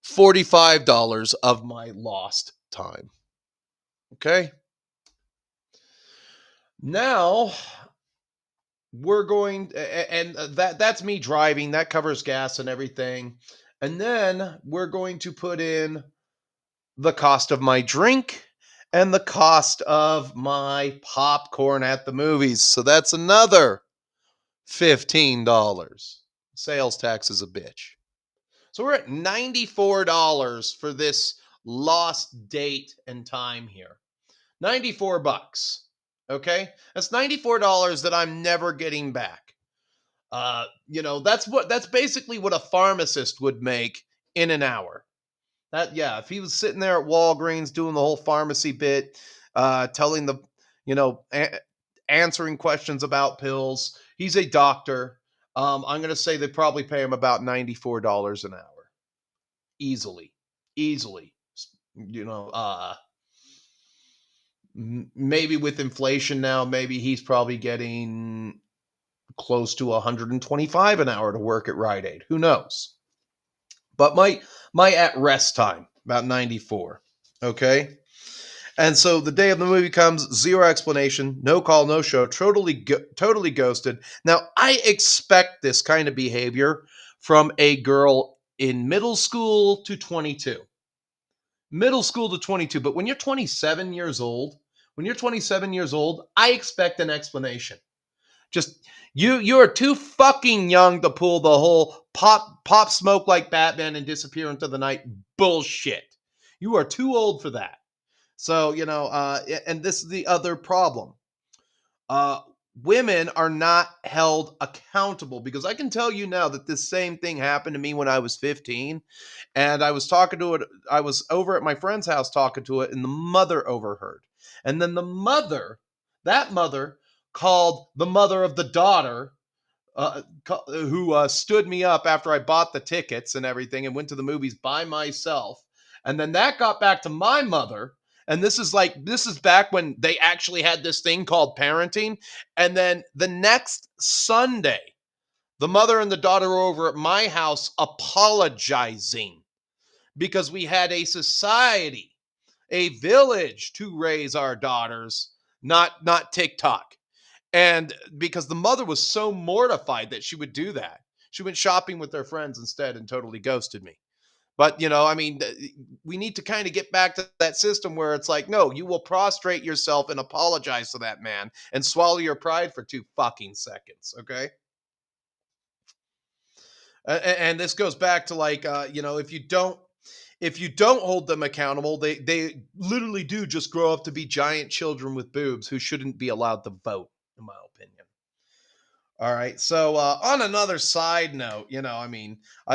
$45 of my lost time. Okay. Now we're going, and that's me driving. That covers gas and everything. And then we're going to put in the cost of my drink and the cost of my popcorn at the movies. So that's another $15. Sales tax is a bitch. So we're at $94 for this lost date and time here. $94. Okay? That's $94 that I'm never getting back. That's basically what a pharmacist would make in an hour. If he was sitting there at Walgreens doing the whole pharmacy bit, telling answering questions about pills. He's a doctor. I'm going to say they probably pay him about $94 an hour. Easily. Maybe with inflation now, maybe he's probably getting close to 125 an hour to work at Rite Aid. Who knows? But my at rest time, about 94. Okay. And so the day of the movie comes, zero explanation, no call, no show, totally ghosted. Now, I expect this kind of behavior from a girl in middle school to 22. Middle school to 22. But when you're 27 years old, I expect an explanation. Just you're too fucking young to pull the whole pop smoke like Batman and disappear into the night bullshit. You are too old for that. So, and this is the other problem. Women are not held accountable, because I can tell you now that this same thing happened to me when I was 15, and I was talking to it. I was over at my friend's house talking to it, and the mother overheard. And then that mother called the mother of the daughter, who stood me up after I bought the tickets and everything and went to the movies by myself. And then that got back to my mother. And this is back when they actually had this thing called parenting. And then the next Sunday, the mother and the daughter were over at my house apologizing because we had a society, a village to raise our daughters, not TikTok. And because the mother was so mortified that she would do that, she went shopping with their friends instead and totally ghosted me. But, we need to kind of get back to that system where it's like, no, you will prostrate yourself and apologize to that man and swallow your pride for 2 fucking seconds. Okay. And this goes back to if you don't hold them accountable, they literally do just grow up to be giant children with boobs who shouldn't be allowed to vote, in my opinion. All right. So on another side note,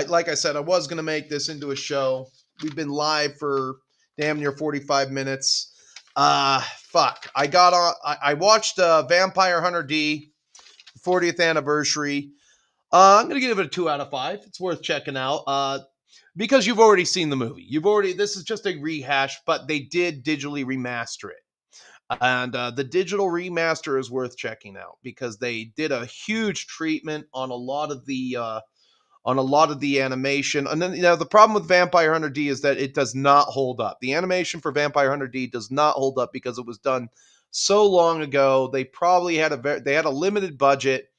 like I said, I was going to make this into a show. We've been live for damn near 45 minutes. Fuck. I watched Vampire Hunter D, 40th anniversary. I'm going to give it a 2 out of 5. It's worth checking out. Because you've already seen the movie. This is just a rehash, but they did digitally remaster it. And the digital remaster is worth checking out because they did a huge treatment on a lot of the animation. And then the problem with Vampire Hunter D is that it does not hold up. The animation for Vampire Hunter D does not hold up because it was done so long ago. They probably had a limited budget,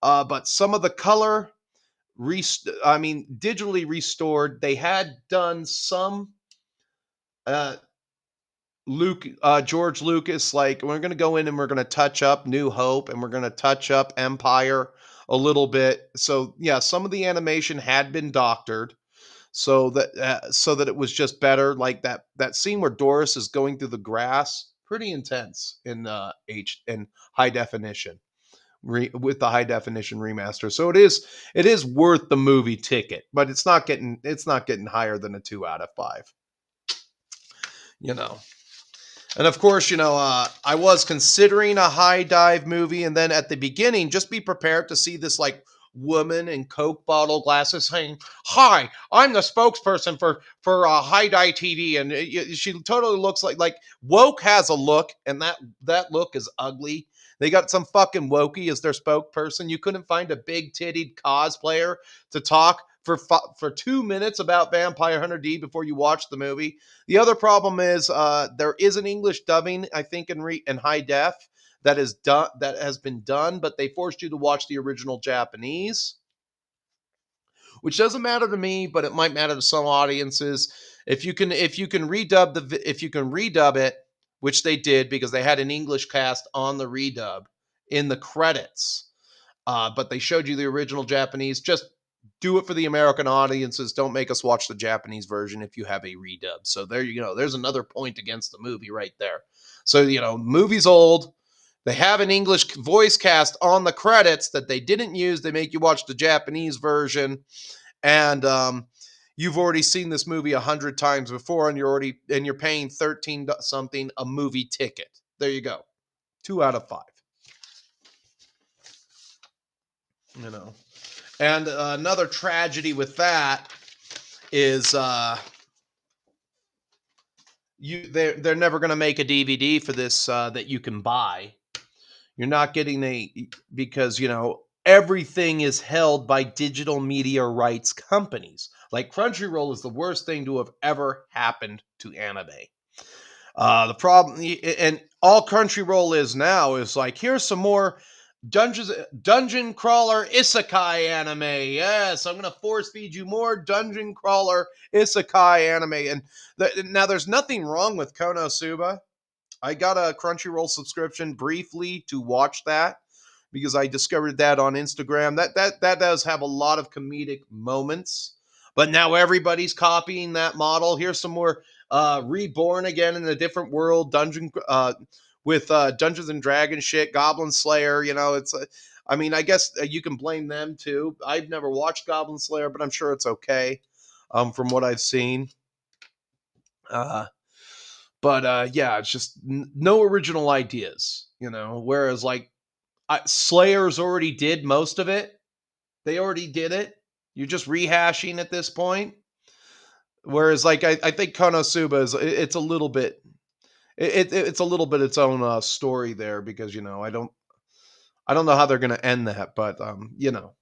but some of the color, digitally restored. They had done some. George Lucas, like, we're going to go in and we're going to touch up New Hope and we're going to touch up Empire a little bit. So yeah, some of the animation had been doctored so that it was just better. Like that scene where Doris is going through the grass, pretty intense in high definition with the high definition remaster. So it is worth the movie ticket, but it's not getting higher than a 2 out of 5. And of course, I was considering a high dive movie, and then at the beginning, just be prepared to see this like woman in Coke bottle glasses saying, "Hi, I'm the spokesperson for High Dive TV," and she totally looks like woke has a look, and that look is ugly. They got some fucking wokey as their spokesperson. You couldn't find a big tittied cosplayer to talk for 2 minutes about Vampire Hunter D before you watch the movie. The other problem is there is an English dubbing, I think, in high def that has been done, but they forced you to watch the original Japanese, which doesn't matter to me, but it might matter to some audiences. If you can redub it, which they did because they had an English cast on the redub in the credits, but they showed you the original Japanese. Just do it for the American audiences. Don't make us watch the Japanese version if you have a redub. So there you go. There's another point against the movie right there. So, movie's old. They have an English voice cast on the credits that they didn't use. They make you watch the Japanese version. And you've already seen this movie 100 times before, and you're paying 13 something a movie ticket. There you go. 2 out of 5. And another tragedy with that is they're never going to make a DVD for this that you can buy. You're not getting because everything is held by digital media rights companies. Like Crunchyroll is the worst thing to have ever happened to anime. The problem, and all Crunchyroll is now is like, here's some more dungeon crawler isekai anime. Yes, I'm gonna force feed you more dungeon crawler isekai anime. And now there's nothing wrong with Konosuba. I got a Crunchyroll subscription briefly to watch that because I discovered that on Instagram. That does have a lot of comedic moments. But now everybody's copying that model. Here's some more Reborn again in a different world, with Dungeons and Dragons shit, Goblin Slayer. You know, it's. I mean, I guess you can blame them too. I've never watched Goblin Slayer, but I'm sure it's okay, from what I've seen. But yeah, it's just no original ideas, you know. Whereas like Slayers already did most of it. They already did it. You're just rehashing at this point. Whereas like I think Konosuba is it's a little bit it's a little bit its own story there, because you know I don't know how they're gonna end that, but you know,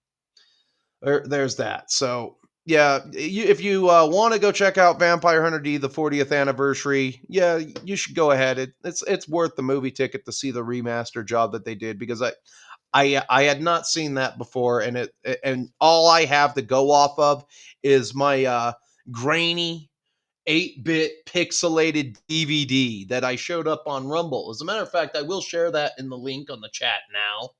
there's that. So yeah, if you want to go check out Vampire Hunter D, the 40th anniversary, yeah, you should go ahead. It's worth the movie ticket to see the remaster job that they did, because I had not seen that before, and all I have to go off of is my grainy 8-bit pixelated DVD that I showed up on Rumble. As a matter of fact, I will share that in the link on the chat now.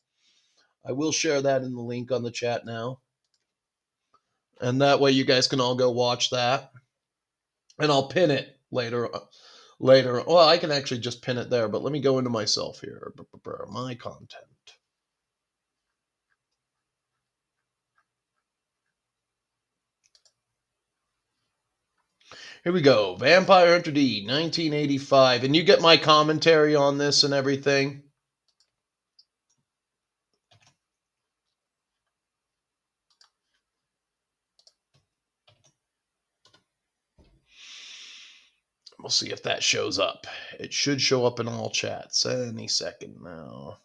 And that way you guys can all go watch that. And I'll pin it later. Well, I can actually just pin it there, but let me go into myself here. My content. Here we go. Vampire Hunter D, 1985. And you get my commentary on this and everything. We'll see if that shows up. It should show up in all chats any second now.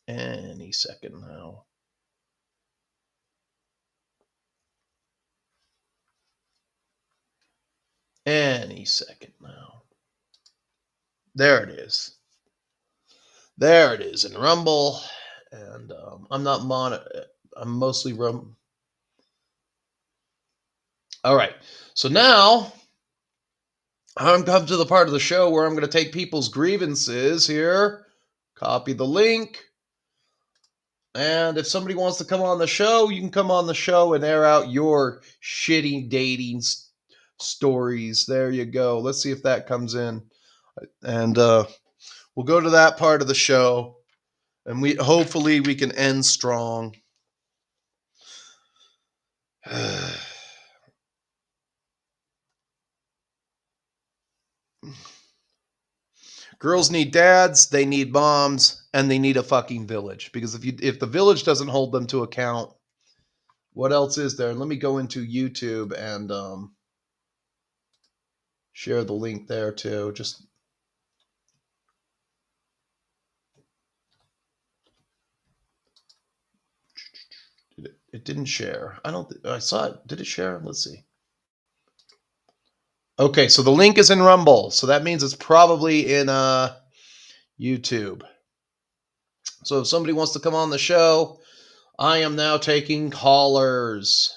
Any second now. Any second now. There it is. There it is in Rumble. And I'm not I'm mostly Rumble. All right. So now I'm come to the part of the show where I'm going to take people's grievances here. Copy the link. And if somebody wants to come on the show, you can come on the show and air out your shitty dating stories. There you go. Let's see if that comes in. And we'll go to that part of the show. And hopefully we can end strong. Girls need dads, they need moms, and they need a fucking village. Because if the village doesn't hold them to account, what else is there? And let me go into YouTube and share the link there too. Just it didn't share. I saw it. Did it share? Let's see. Okay, so the link is in Rumble, so that means it's probably in YouTube. So if somebody wants to come on the show, I am now taking callers.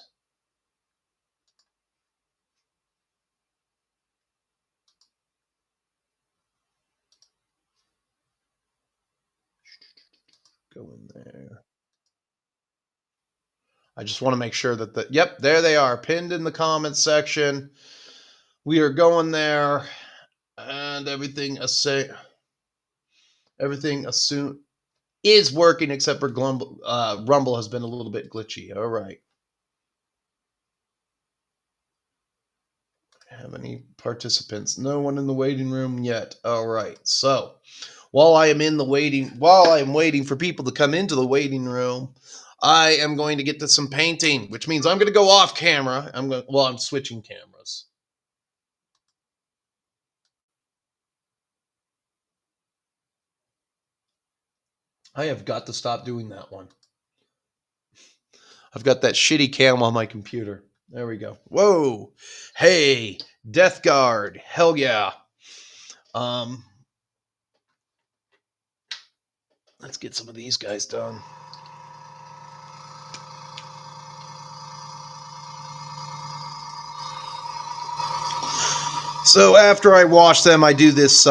Go in there. I just want to make sure that yep, there they are, pinned in the comments section. We are going there, and everything is working except for Rumble has been a little bit glitchy. All right. Have any participants? No one in the waiting room yet. All right. So while I am waiting for people to come into the waiting room, I am going to get to some painting, which means I'm going to go off camera. I'm switching cameras. I have got to stop doing that one. I've got that shitty cam on my computer. There we go. Whoa. Hey, Death Guard. Hell yeah. Let's get some of these guys done. So after I wash them, I do this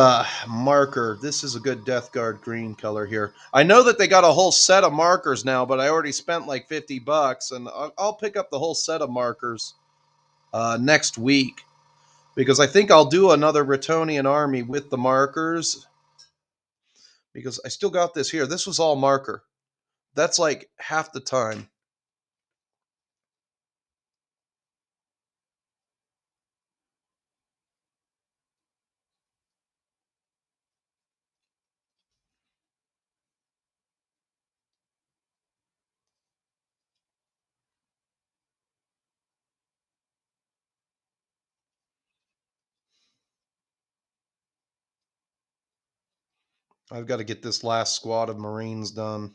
marker. This is a good Death Guard green color here. I know that they got a whole set of markers now, but I already spent like $50, and I'll pick up the whole set of markers next week, because I think I'll do another Retonian army with the markers, because I still got this here. This was all marker. That's like half the time. I've got to get this last squad of Marines done.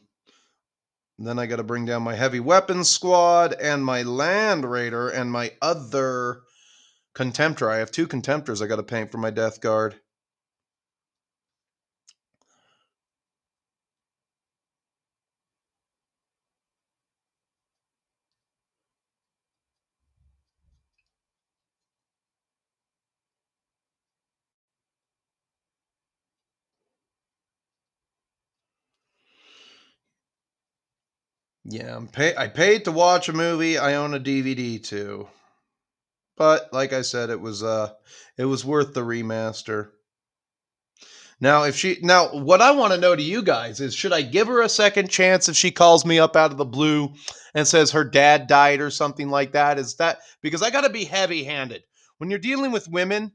And then I got to bring down my heavy weapons squad and my land raider and my other contemptor. I have 2 contemptors I got to paint for my Death Guard. Yeah, I paid to watch a movie. I own a DVD too. But like I said, it was worth the remaster. Now, what I want to know to you guys is, should I give her a second chance if she calls me up out of the blue and says her dad died or something like that? Is that because I got to be heavy-handed when you're dealing with women?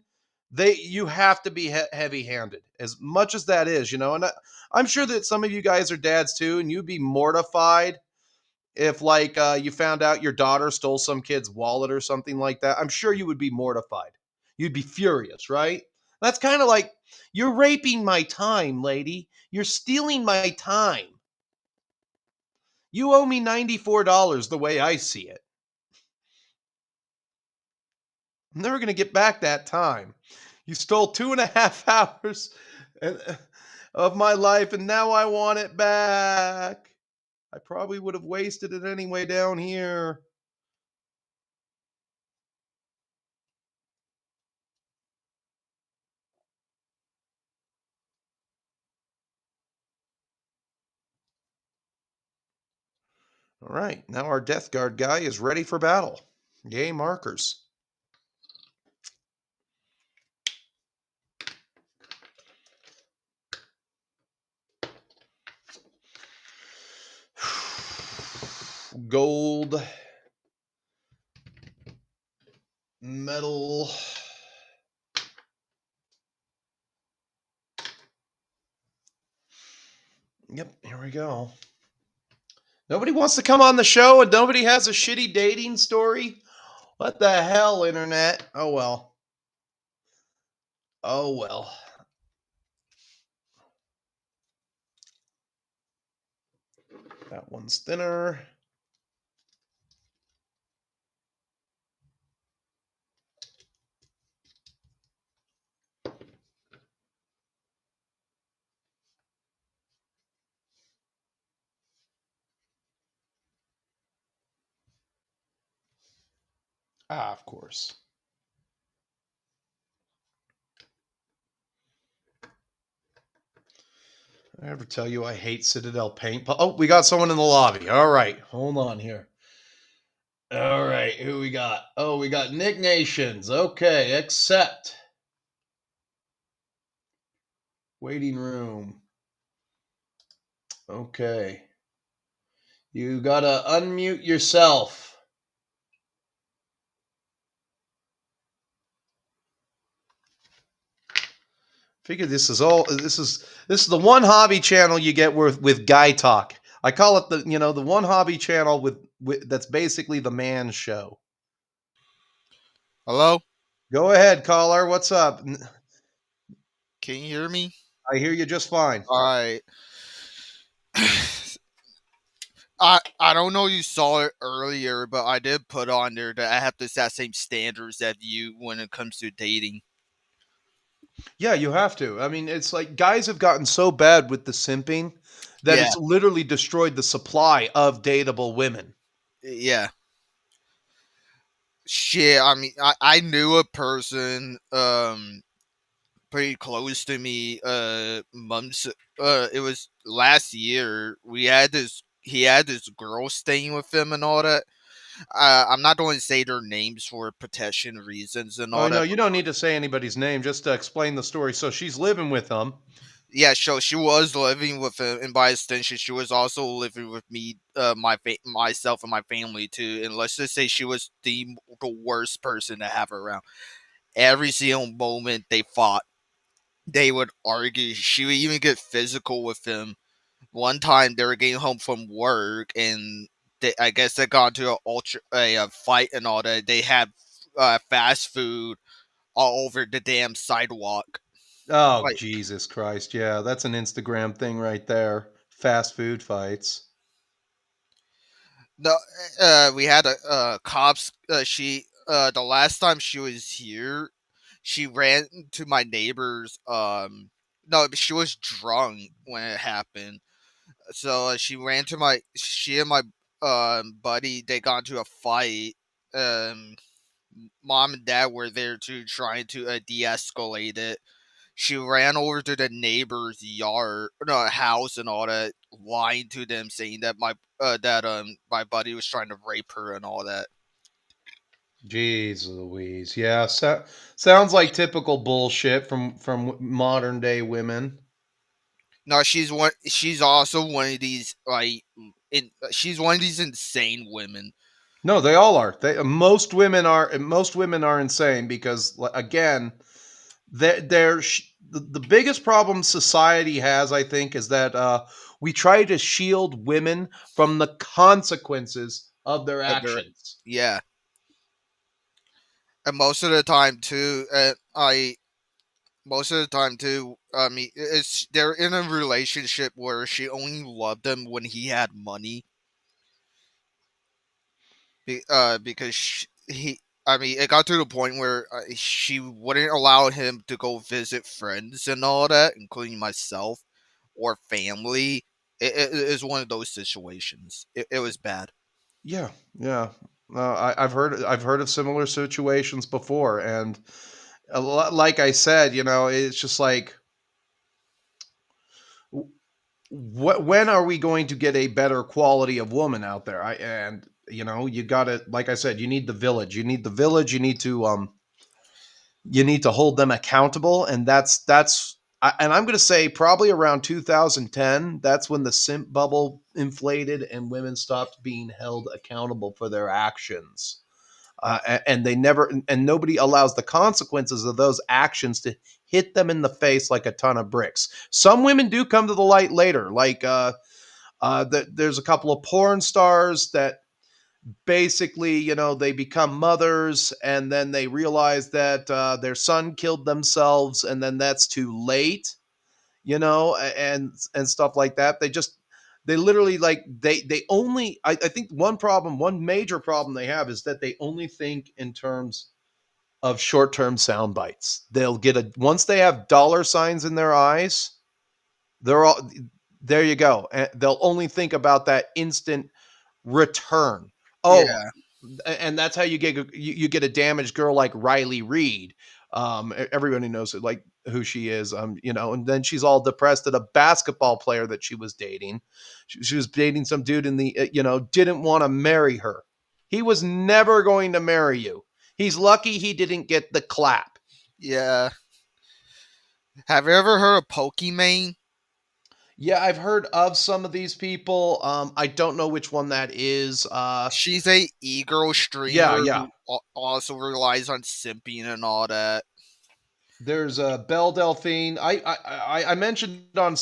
You have to be heavy-handed, as much as that is, you know. And I'm sure that some of you guys are dads too, and you'd be mortified if, like, you found out your daughter stole some kid's wallet or something like that. I'm sure you would be mortified. You'd be furious, right? That's kind of like, you're raping my time, lady. You're stealing my time. You owe me $94 the way I see it. I'm never going to get back that time. You stole 2.5 hours of my life, and now I want it back. I probably would have wasted it anyway down here. All right, now our Death Guard guy is ready for battle. Yay, markers. Gold, metal. Yep, here we go. Nobody wants to come on the show, and nobody has a shitty dating story? What the hell, internet? Oh well. Oh well. That one's thinner. Ah, of course. I ever tell you I hate Citadel paint? Oh, we got someone in the lobby. All right, hold on here. All right, who we got? Oh, we got Nick Nations. Okay, accept. Waiting room. Okay. You gotta unmute yourself. Figure this is the one hobby channel you get with guy talk. I call it the one hobby channel with that's basically the man show. Hello? Go ahead, caller. What's up? Can you hear me? I hear you just fine. All right. I don't know you saw it earlier, but I did put on there that I have that same standards as you when it comes to dating. Yeah, you have to. I mean, it's like guys have gotten so bad with the simping that Yeah, it's literally destroyed the supply of dateable women. yeah. Shit, I mean, I knew a person pretty close to me months it was last year. We had this he had this girl staying with him and all that. I'm not going to say their names for protection reasons and Oh all no, that. you don't need to say anybody's name just to explain the story. So she's living with them. Yeah, so she was living with him, and by extension, she was also living with me, myself, and my family too. And let's just say she was the worst person to have around. Every single moment they fought, they would argue. She would even get physical with him. One time, they were getting home from work, and I guess they got into a fight and all that. They had fast food all over the damn sidewalk. Oh, Like, Jesus Christ. Yeah, that's an Instagram thing right there. Fast food fights. no, we had a cops. She the last time she was here, she ran to my neighbor's. No, she was drunk when it happened. So she and my buddy. They got into a fight. Um, Mom and dad were there too, trying to de-escalate it. She ran over to the neighbor's yard, no, house, and all that, lying to them, saying that my buddy was trying to rape her and all that. Jeez Louise. Yeah, sounds like typical bullshit from modern day women. No, She's also one of these she's one of these insane women. No, they all are. Most women are insane because again, the biggest problem society has, I think, is that we try to shield women from the consequences of their Of their actions. Yeah, and most of the time too. I mean, it's they're in a relationship where she only loved him when he had money. Because he, I mean, it got to the point where she wouldn't allow him to go visit friends and all that, including myself or family. It is one of those situations. It was bad. Yeah, yeah. I've heard of similar situations before, and like I said, it's just like, when are we going to get a better quality of woman out there? And you got to, like I said, you need the village. You need the village. You need to hold them accountable, and and I'm going to say probably around 2010. That's when the simp bubble inflated and women stopped being held accountable for their actions. And they never, and nobody allows the consequences of those actions to hit them in the face like a ton of bricks. Some women do come to the light later, like there's a couple of porn stars that basically, they become mothers, and then they realize that their son killed themselves, and then that's too late, and stuff like that. They literally, like, they only, I think one major problem they have is that they only think in terms of short-term sound bites. They'll get a Once they have dollar signs in their eyes, they're all there. You go. And they'll only think about that instant return. Oh, Yeah, and that's how you get a damaged girl like Riley Reed. Everybody knows it, like, who she is. And then she's all depressed at a basketball player that she was dating. She was dating some dude in the didn't want to marry her. He was never going to marry you. He's lucky he didn't get the clap. yeah. Have you ever heard of Pokimane? Yeah, I've heard of some of these people. I don't know which one that is. She's a e-girl Yeah, streamer yeah. who also relies on simping and all that. There's Belle Delphine. I mentioned on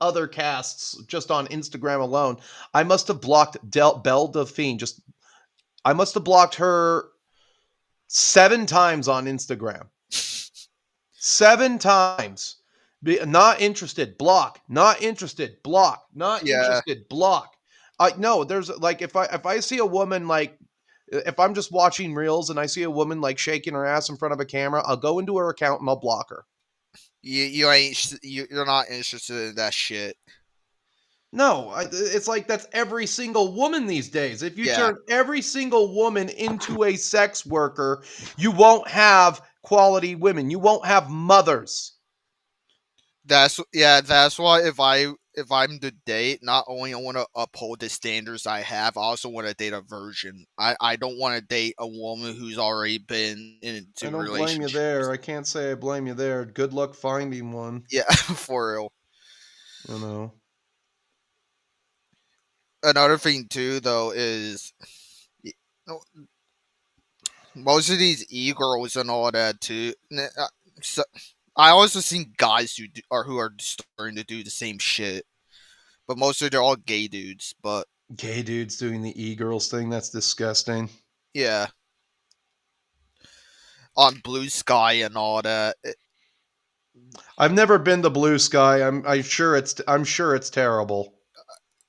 other casts, just on Instagram alone. I must have blocked Belle Delphine. I must have blocked her 7 times on Instagram. 7 times. Not interested. Block. Not interested. Block. Not Yeah, interested. Block. No, there's like if I see a woman like if I'm just watching reels and I see a woman like shaking her ass in front of a camera, I'll go into her account and I'll block her. You're not interested in that shit. No, it's like that's every single woman these days. If you Yeah, turn every single woman into a sex worker, you won't have quality women. You won't have mothers. that's why if I'm to date, not only I want to uphold the standards I have, I also want to date a virgin. I don't want to date a woman who's already been I into don't blame you there. relationships. I can't say I blame you there. Good luck finding one. Yeah, for real. You know. Another thing too, though, is know, most of these e-girls and all that too. So, I also seen guys who are starting to do the same shit, but mostly they're all gay dudes. But Gay dudes doing the e-girls thing, that's disgusting. yeah, on Blue Sky and all that. I've never been to Blue Sky. I'm sure it's terrible.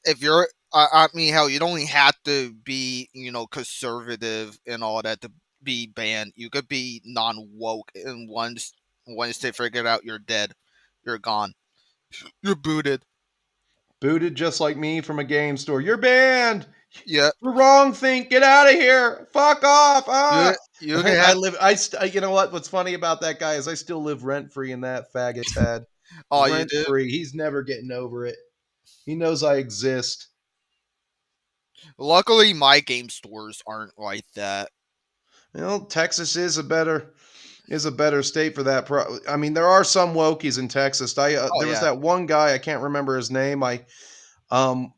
If you're, I mean, hell, you don't even have to be, conservative and all that to be banned. You could be non-woke, and once they figure out you're dead, you're gone. You're booted. Booted just like me from a game store. You're banned. Yeah, You're wrong. Think. Get out of here. Fuck off. you Ah. you can have. You know what? What's funny about that guy is I still live rent free in that faggot's head. Oh, you Rent do. free. He's never getting over it. He knows I exist. Luckily, my game stores aren't like that. You know, Texas is a better state for that. I mean, there are some wokies in Texas. Oh There was yeah, that one guy I can't remember his name. Um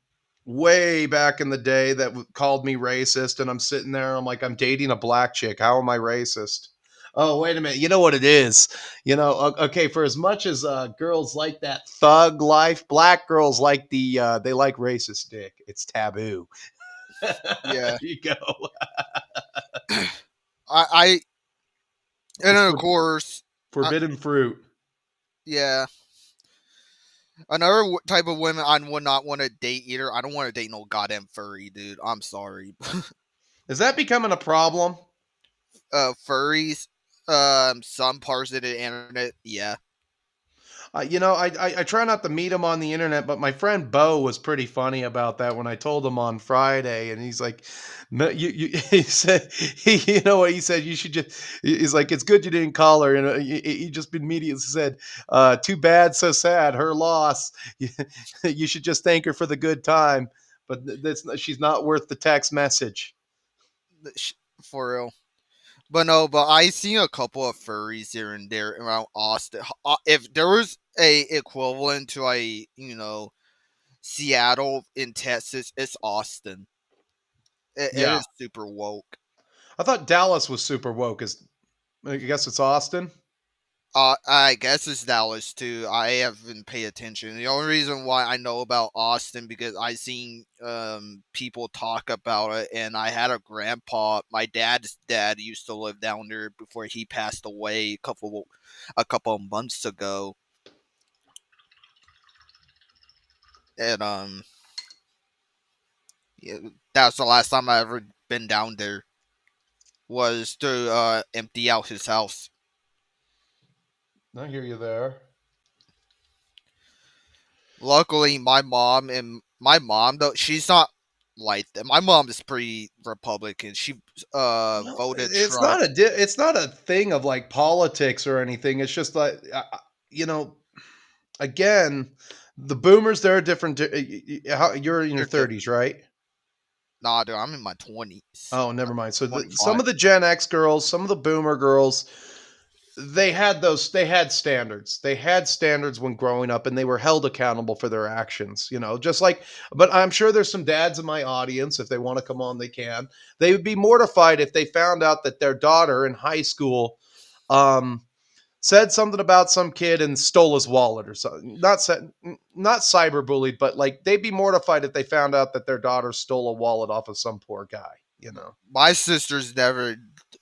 way back in the day that called me racist, and I'm sitting there and I'm like, I'm dating a black chick. How am I racist? Oh, wait a minute. You know what it is? Okay, for as much as girls like that thug life, black girls like they like racist dick. It's taboo. There yeah. you go. I and It's then of course, forbidden fruit. yeah. Another type of women I would not want to date either. I don't want to date no goddamn furry, dude. I'm sorry. Is that becoming a problem? Furries, some parts of the internet, yeah. I try not to meet him on the internet, but my friend Bo was pretty funny about that when I told him on Friday, and he's like, "No, he said, you know what he said? You should just." He's like, "It's good you didn't call her," and he just immediately said, "Too bad, so sad, her loss. You should just thank her for the good time, but she's not worth the text message." For real. But no, but I seen a couple of furries here and there around Austin. If there was a equivalent to Seattle in Texas, it's Austin. It Yeah, is super woke. I thought Dallas was super woke. I guess it's Austin. I guess it's Dallas too. I haven't paid attention. The only reason why I know about Austin because I seen people talk about it, and I had a grandpa. My dad's dad used to live down there before he passed away a couple of months ago, and yeah, that was the last time I ever been down there. Was to empty out his house. I hear you there. Luckily, my mom though she's not like that. My mom is pretty Republican. She No, voted Trump. it's not a thing of like politics or anything. It's just like you know, again, the boomers they're a different. You're in your They're di- 30s, right? Nah, dude, I'm in my 20s. Oh, never mind. So some 25. of the Gen X girls, some of the boomer girls, they had standards. They had standards when growing up, and they were held accountable for their actions. Just like. But I'm sure there's some dads in my audience. If they want to come on, they can. They would be mortified if they found out that their daughter in high school um, said something about some kid and stole his wallet or something. Not cyberbullied, but like they'd be mortified if they found out that their daughter stole a wallet off of some poor guy. My sisters never.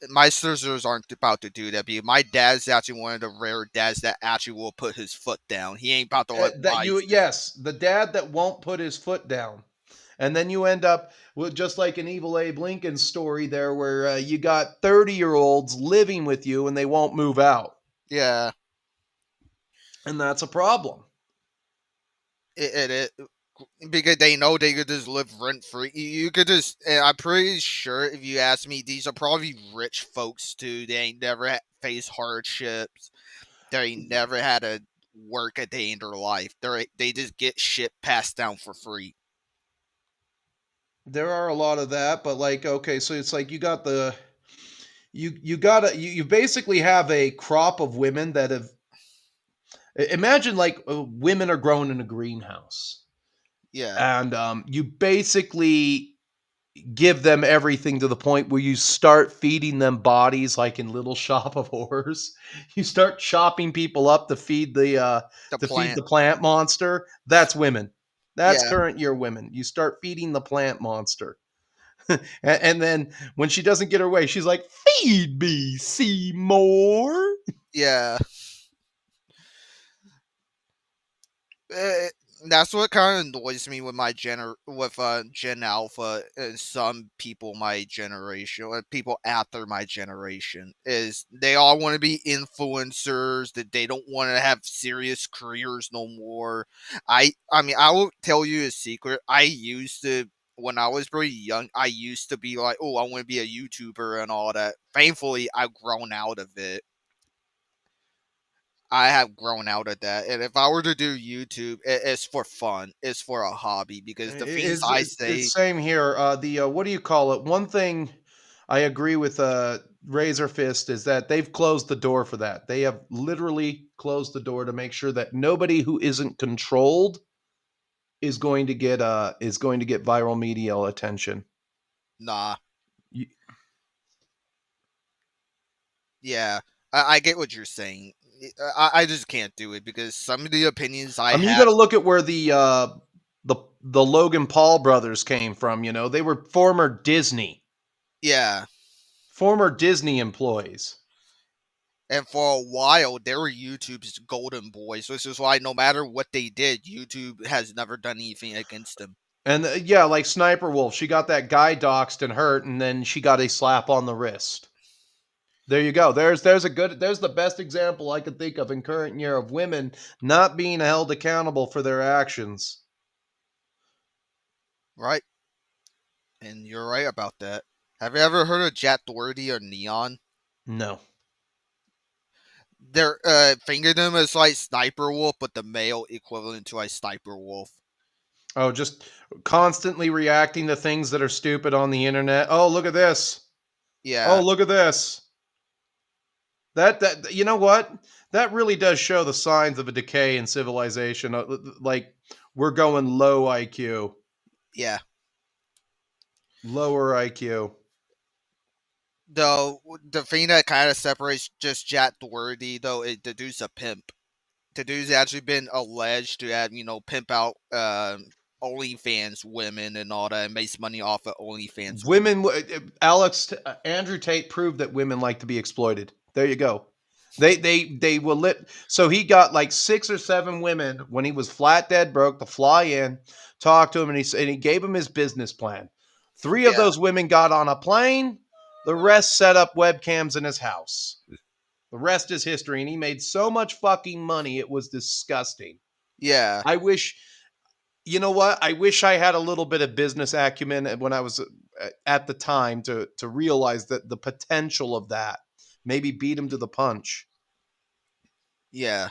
My sisters aren't about to do that. Because my dad's actually one of the rare dads that actually will put his foot down. He ain't about to let That my you Yes, the dad that won't put his foot down. And then you end up with just like an Evil Abe Lincoln story there, where you got 30-year-olds living with you and they won't move out. Yeah. And that's a problem. It because they know they could just live rent free. You could just, and I'm pretty sure if you ask me, these are probably rich folks too. They ain't never faced hardships. They never had to work a day in their life. They just get shit passed down for free. There are a lot of that, but like, okay, so it's like you gotta you basically have a crop of women that have, imagine like women are grown in a greenhouse, Yeah, and you basically give them everything to the point where you start feeding them bodies like in Little Shop of Horrors. You start chopping people up the to feed plant. the plant monster. That's women. That's Yeah, current year women. You start feeding the plant monster. And then when she doesn't get her way, she's like, "Feed me, Seymour." yeah. Eh, that's what kind of annoys me with Gen Alpha and some people my generation, or people after my generation, is they all want to be influencers, that they don't want to have serious careers no more. I mean, I will tell you a secret. I used to, when I was pretty young, I used to be like, oh, I want to be a YouTuber and all that. Thankfully, I've grown out of it. I have grown out of that. And if I were to do YouTube, it's for fun. It's for a hobby because the things I say, It's same here. The what do you call it? One thing I agree with Razor Fist is that they've closed the door for that. They have literally closed the door to make sure that nobody who isn't controlled is going to get viral media attention. nah, You, yeah, I get what you're saying. I just can't do it because some of the opinions I I mean, you have, got to look at where the Logan Paul brothers came from. You know, they were yeah. former Disney employees. And for a while, they were YouTube's golden boys, which is why no matter what they did, YouTube has never done anything against them. And yeah, like Sniper Wolf, she got that guy doxxed and hurt, and then she got a slap on the wrist. There you go. There's the best example I could think of in current year of women not being held accountable for their actions. Right? And you're right about that. Have you ever heard of Jack Doherty or Neon? No. Their fingerdom is like Sniper Wolf, but the male equivalent to a Sniper Wolf. Oh, just constantly reacting to things that are stupid on the internet. Oh, look at this. Oh, Yeah, look at this. That you know what? That really does show the signs of a decay in civilization. Like we're going low IQ, yeah. lower IQ. Though the thing that kind of separates just Jack Doherty, though, is the dude's a pimp. The dude's actually been alleged to have, pimp out OnlyFans women and all that, and makes money off of OnlyFans women. Andrew Tate proved that women like to be exploited. There you go. They will lit. So he got like 6 or 7 women when he was flat dead broke to fly in, talk to him, and he gave him his business plan. 3 of Yeah, those women got on a plane. The rest set up webcams in his house. The rest is history, and he made so much fucking money it was disgusting. yeah, I wish, you know what? I wish I had a little bit of business acumen when I was at the time to realize that the potential of that. Maybe beat him to the punch. yeah.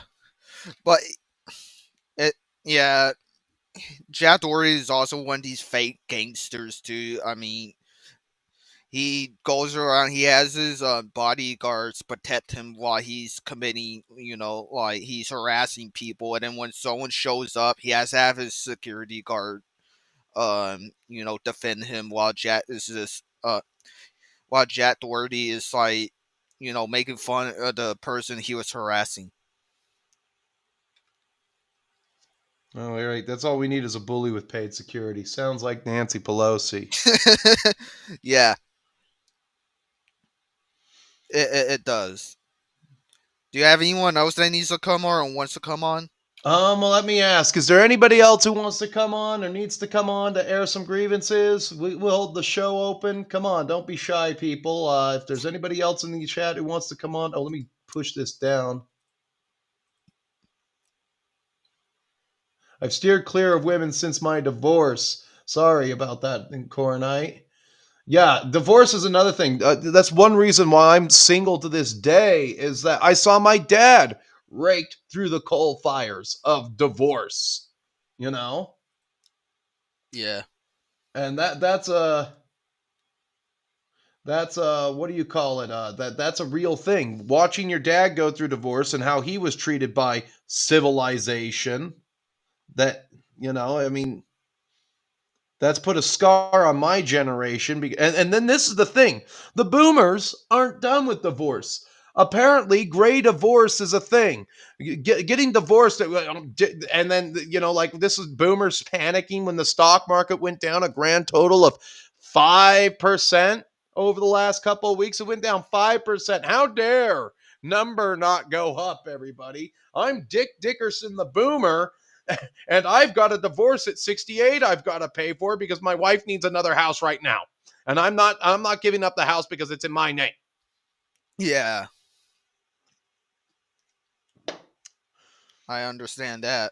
But it, yeah, Jack Doherty is also one of these fake gangsters too. I mean, he goes around. He has his bodyguards protect him while he's committing. Like he's harassing people, and then when someone shows up, he has to have his security guard, defend him while Jack Doherty is like, making fun of the person he was harassing. Oh, all right. That's all we need is a bully with paid security. Sounds like Nancy Pelosi. Yeah, it does. Do you have anyone else that needs to come on or wants to come on? Well, let me ask: is there anybody else who wants to come on or needs to come on to air some grievances? We'll hold the show open. Come on, don't be shy, people. If there's anybody else in the chat who wants to come on, let me push this down. I've steered clear of women since my divorce. Sorry about that, Coronite. Yeah, divorce is another thing. That's one reason why I'm single to this day is that I saw my dad raked through the coal fires of divorce. You know, Yeah. and that's what do you call it? That's a real thing. Watching your dad go through divorce and how he was treated by civilization. That I mean, that's put a scar on my generation. And then this is the thing: the boomers aren't done with divorce. Apparently, gray divorce is a thing. Getting divorced, and then like this is boomers panicking when the stock market went down a grand total of 5% over the last couple of weeks. It went down 5%. How dare number not go up, everybody? I'm Dick Dickerson, the boomer, and I've got a divorce at 68 I've got to pay for because my wife needs another house right now. And I'm not giving up the house because it's in my name. Yeah. I understand that.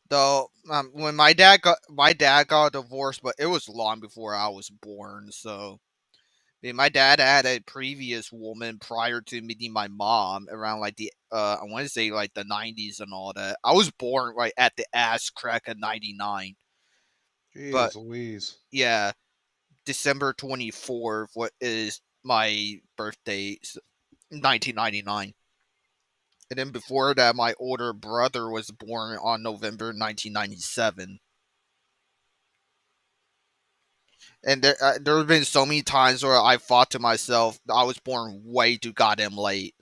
Though when my dad got divorced, but it was long before I was born. So I mean, my dad had a previous woman prior to meeting my mom around like the I want to say like the 90s and all that. I was born right at the ass crack of 99. But Jeez Louise. yeah, December 24th what is my birthday, 1999. And then before that, my older brother was born on November 1997. And there have been so many times where I thought to myself, I was born way too goddamn late.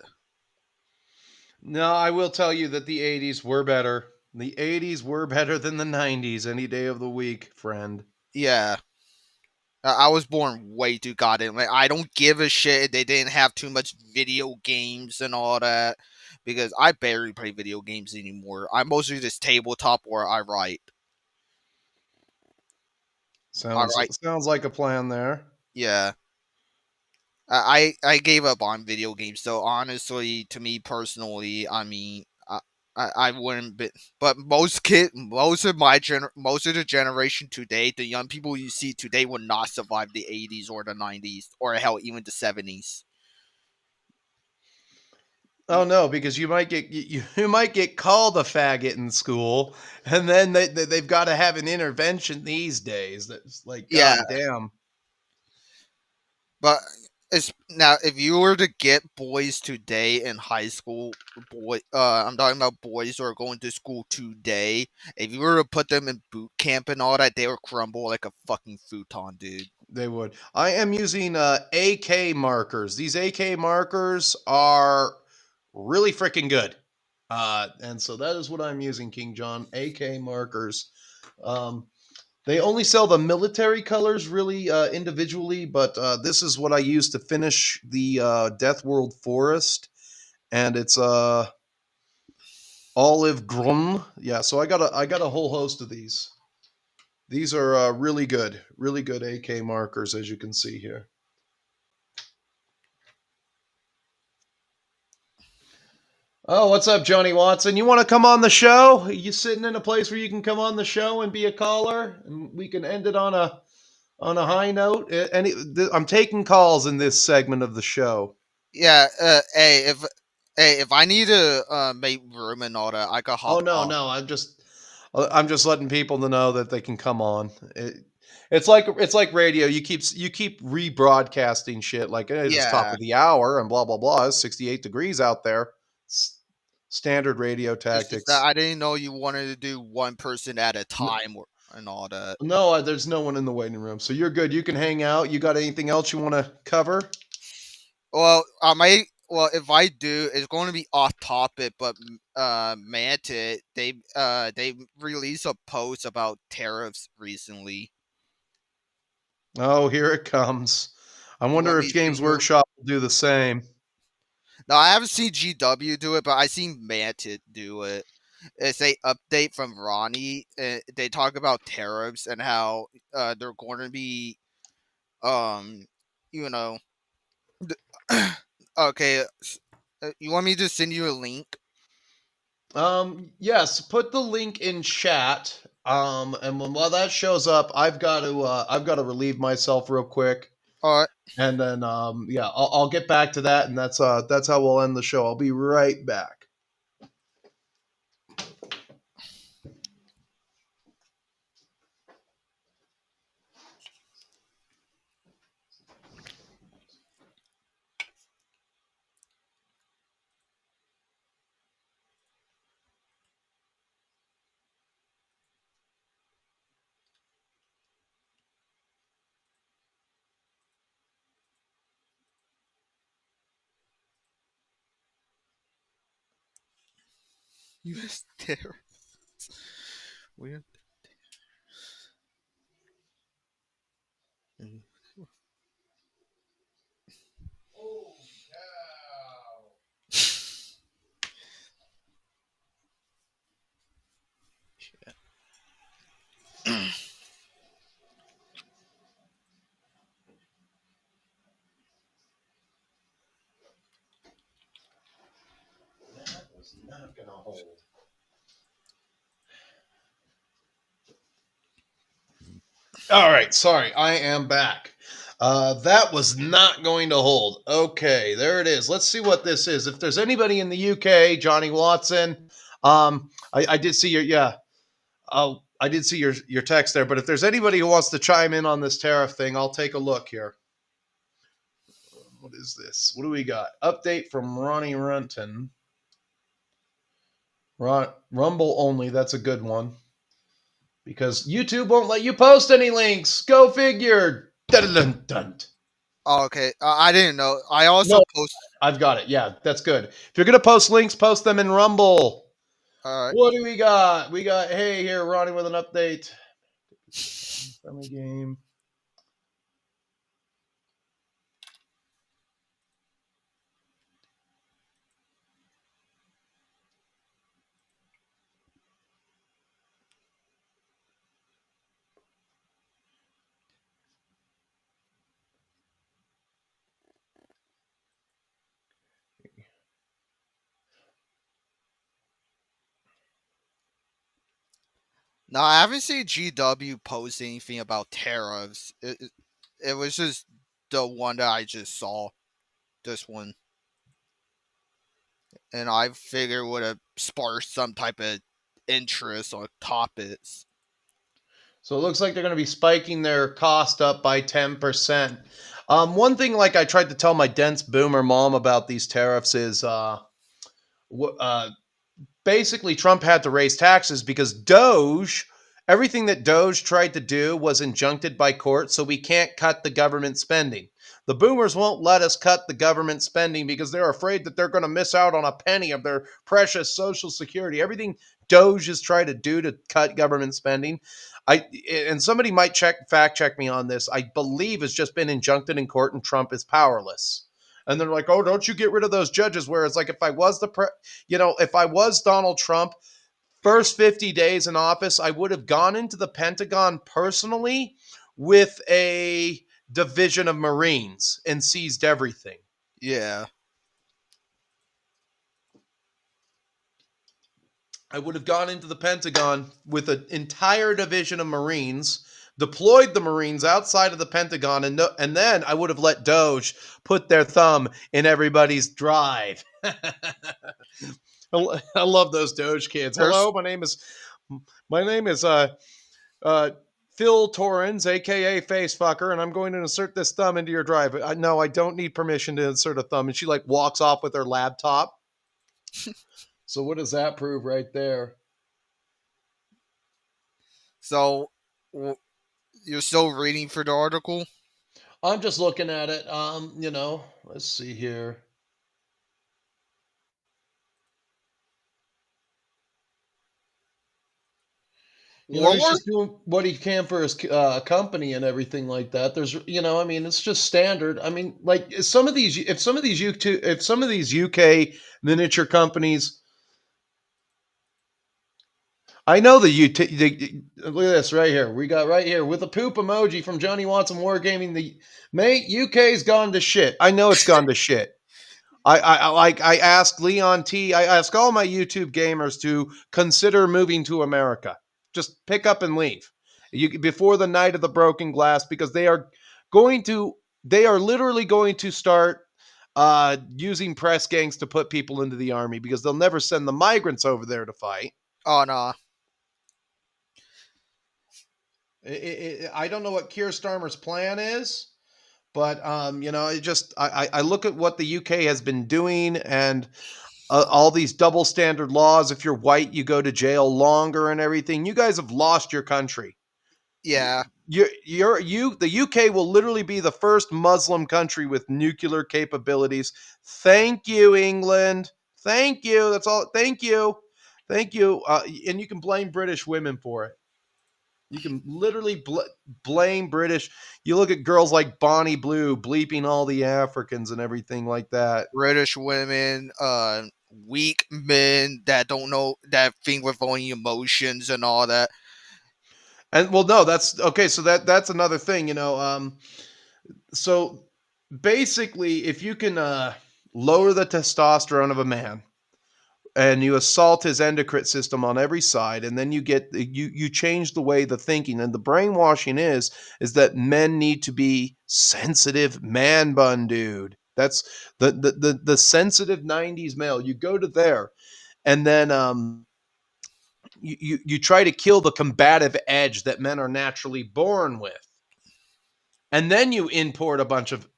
No, I will tell you that the 80s were better. The 80s were better than the 90s any day of the week, friend. Yeah. I was born way too goddamn late. I don't give a shit. They didn't have too much video games and all that. Because I barely play video games anymore. I mostly just tabletop or I write. I Sounds write. sounds like a plan there. Yeah. I gave up on video games. So honestly, to me personally, I mean, I wouldn't be, but most of most of the generation today, the young people you see today will not survive the 80s or the 90s or hell even the 70s. Oh no, because you might get called a faggot in school, and then they've got to have an intervention these days. That's like, Yeah, god damn. but it's now if you were to get boys today in high school, I'm talking about boys who are going to school today. If you were to put them in boot camp and all that, they would crumble like a fucking futon, dude. They would. I am using AK markers. These AK markers are really freaking good. And so that is what I'm using, King John. AK markers. Um, they only sell the military colors really individually, but this is what I use to finish the Death World Forest, and it's olive grun. Yeah, so I got a whole host of these. These are really good AK markers, as you can see here. Oh, what's up, Johnny Watson? You want to come on the show? Are you sitting in a place where you can come on the show and be a caller, and we can end it on a high note? I'm taking calls in this segment of the show. Yeah, if I need to make room and all that, I can Oh hop no, on. no, I'm just letting people to know that they can come on. It's like radio. You keep rebroadcasting shit like hey, it's top Yeah, of the hour and blah blah blah. It's 68 degrees out there. Standard radio it's just that tactics. I didn't know you wanted to do one person at a time and all that. No, there's no one in the waiting room, so you're good. You can hang out. You got anything else you want to cover? Well, well, if I do, it's going to be off topic, but Mantic, they released a post about tariffs recently. Oh, here it comes. I You want wonder me if to Games do? Workshop will do the same. No, I haven't seen GW do it, but I seen Mantic do it. It's a update from Ronnie. They talk about tariffs and how they're going to be, um, you know, okay. You want me to send you a link? Yes, put the link in chat. And while that shows up, I've got to relieve myself real quick, All right. and then yeah, I'll get back to that, and that's how we'll end the show. I'll be right back. U.S. tariffs. Weird. Oh, cow. That was not gonna hold. All right, sorry, I am back. That was not going to hold. Okay, there it is. Let's see what this is. If there's anybody in the UK, Johnny Watson, I did see I did see your text there. But if there's anybody who wants to chime in on this tariff thing, I'll take a look here. What is this? What do we got? Update from Ronnie Runton. Rumble only. That's a good one. Because YouTube won't let you post any links. Go figure. Dun, dun, dun. Oh, okay. I didn't know. I also No, post. I've got it. Yeah, that's good. If you're gonna post links, post them in Rumble. All right. What do we got? We got hey here, Ronnie with an update. Friendly game. No, I haven't seen GW post anything about tariffs. It was just the one that I just saw. This one. And I figured would have sparked some type of interest on topics. So it looks like they're going to be spiking their cost up by 10%. One thing, like I tried to tell my dense boomer mom about these tariffs is basically Trump had to raise taxes because everything that Doge tried to do was injuncted by court, so we can't cut the government spending. The boomers won't let us cut the government spending because they're afraid that they're going to miss out on a penny of their precious Social Security. Everything Doge has tried to do to cut government spending, and somebody might fact check me on this, I believe has just been injuncted in court and Trump is powerless. And they're like, oh, don't you get rid of those judges? Whereas, like, if I was if I was Donald Trump, first 50 days in office, I would have gone into the Pentagon personally with a division of Marines and seized everything. Yeah. I would have gone into the Pentagon with an entire division of Marines, deployed the Marines outside of the Pentagon, and then I would have let Doge put their thumb in everybody's drive. I love those Doge kids. Hello, my name is Phil Torrens, aka Facefucker, and I'm going to insert this thumb into your drive. No, I don't need permission to insert a thumb. And she like walks off with her laptop. So what does that prove right there? So you're still reading for the article? I'm just looking at it. Let's see here. He's just doing what he can for his company and everything like that. There's, it's just standard. I mean, like if some of these UK miniature companies I know look at this right here. We got right here with a poop emoji from Johnny Watson Wargaming. The mate, UK's gone to shit. I know it's gone to shit. I asked Leon T. I ask all my YouTube gamers to consider moving to America. Just pick up and leave. Before the night of the broken glass, because going to they are literally going to start using press gangs to put people into the army because they'll never send the migrants over there to fight. Oh no. I don't know what Keir Starmer's plan is, but I look at what the UK has been doing and all these double standard laws. If you're white, you go to jail longer and everything. You guys have lost your country. Yeah. The UK will literally be the first Muslim country with nuclear capabilities. Thank you, England. Thank you. That's all. Thank you. Thank you. And you can blame British women for it. You can literally blame British. You look at girls like Bonnie Blue bleeping all the Africans and everything like that. British women, weak men that don't know, that think with only emotions and all that. And well, no, that's okay. So that's another thing, So basically, if you can lower the testosterone of a man and you assault his endocrine system on every side, and then you change the way the thinking and the brainwashing is that men need to be sensitive man bun, dude. That's the sensitive 90s male. You go to there, and then you try to kill the combative edge that men are naturally born with, and then you import a bunch of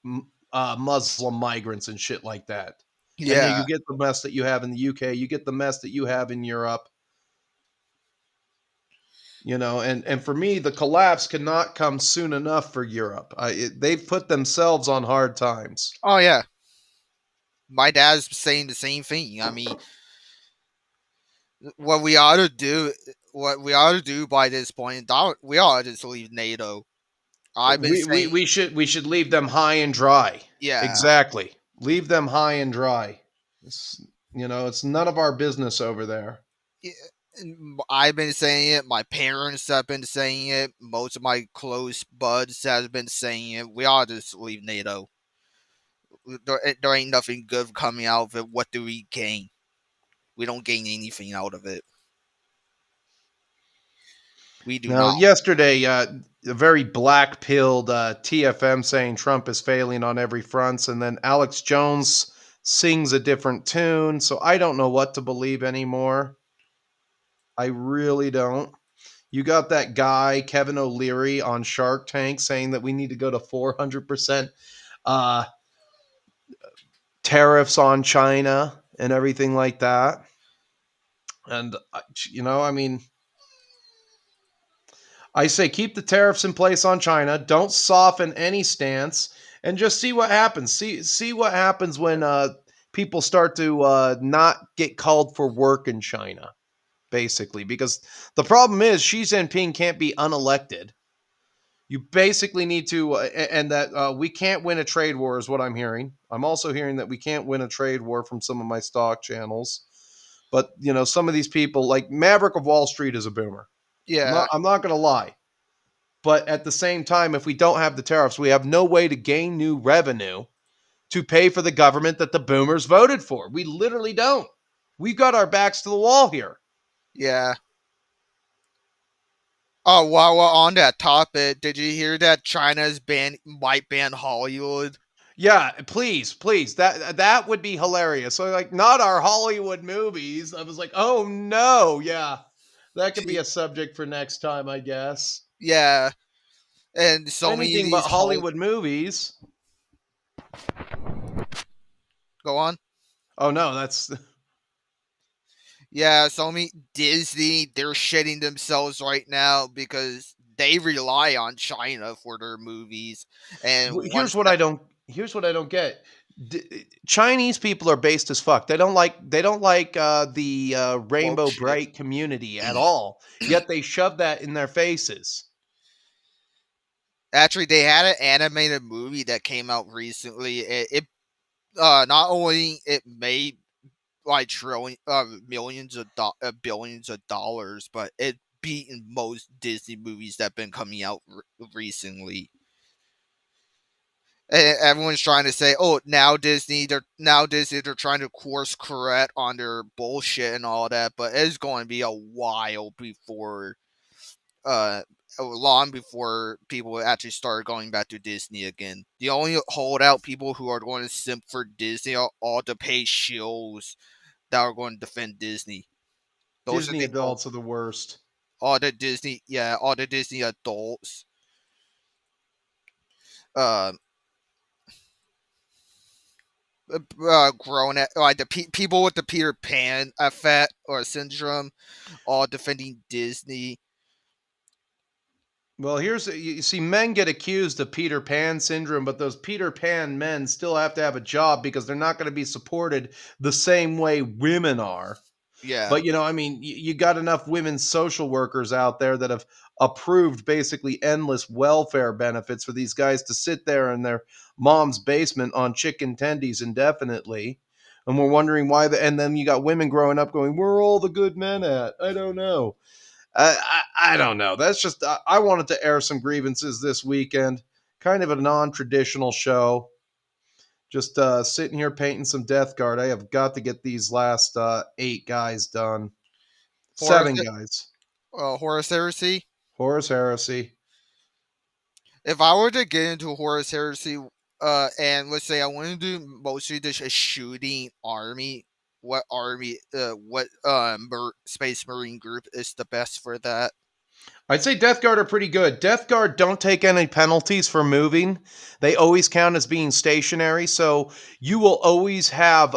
Muslim migrants and shit like that. And Yeah. you get the mess that you have in the UK. You get the mess that you have in Europe. And for me, the collapse cannot come soon enough for Europe. They've put themselves on hard times. Oh yeah. My dad's saying the same thing. I mean, what we ought to do, by this point, we ought to just leave NATO. I've been saying, We should leave them high and dry. yeah. Exactly. Leave them high and dry. It's none of our business over there. I've been saying it. My parents have been saying it. Most of my close buds have been saying it. We ought to just leave NATO. There ain't nothing good coming out of it. What do we gain? We don't gain anything out of it. We do Now, not. yesterday, a very black-pilled TFM saying Trump is failing on every front, and then Alex Jones sings a different tune, so I don't know what to believe anymore. I really don't. You got that guy, Kevin O'Leary, on Shark Tank saying that we need to go to 400% uh, tariffs on China and everything like that. And, I mean, I say keep the tariffs in place on China. Don't soften any stance, and just see what happens. See what happens when people start to not get called for work in China, basically. Because the problem is Xi Jinping can't be unelected. You basically need to, and that we can't win a trade war is what I'm hearing. I'm also hearing that we can't win a trade war from some of my stock channels. But some of these people, like Maverick of Wall Street, is a boomer. Yeah. I'm not going to lie. But at the same time, if we don't have the tariffs, we have no way to gain new revenue to pay for the government that the boomers voted for. We literally don't. We've got our backs to the wall here. Yeah. Oh, while we're on that topic, did you hear that China's might ban Hollywood? Yeah, please. That would be hilarious. So, like, not our Hollywood movies. I was like, oh no, yeah. That could be a subject for next time, I guess. Yeah. And so many of Anything but these Hollywood movies. Go on. Oh no, that's Yeah, so many Disney, they're shitting themselves right now because they rely on China for their movies. And here's what I don't get. Chinese people are based as fuck. They don't like the Rainbow Bullshit. Bright community at all. Yet they shove that in their faces. Actually, they had an animated movie that came out recently. It not only it made like billions of dollars, but it beaten most Disney movies that have been coming out recently. And everyone's trying to say, "Oh, now Disney they're trying to course correct on their bullshit and all that," but it's going to be a while before, uh, long before people actually start going back to Disney again. The only holdout people who are going to simp for Disney are all the paid shills that are going to defend Disney. Those are Disney the adults are the worst. all the Disney adults. Uh, Grown at like the people with the Peter Pan effect or syndrome, all defending Disney. Well, here's you see, men get accused of Peter Pan syndrome, but those Peter Pan men still have to have a job because they're not going to be supported the same way women are. Yeah, But I mean, you got enough women's social workers out there that have approved basically endless welfare benefits for these guys to sit there in their mom's basement on chicken tendies indefinitely. And we're wondering why and then you got women growing up going, "Where are all the good men at?" I don't know. I don't know. That's just I wanted to air some grievances this weekend. Kind of a non-traditional show. Just sitting here painting some Death Guard. I have got to get these last 8 guys done. Horus, 7 guys. Horus Heresy. Horus Heresy. If I were to get into Horus Heresy, and let's say I want to do mostly just a shooting army, what Space Marine group is the best for that? I'd say Death Guard are pretty good. Death Guard don't take any penalties for moving. They always count as being stationary. So you will always have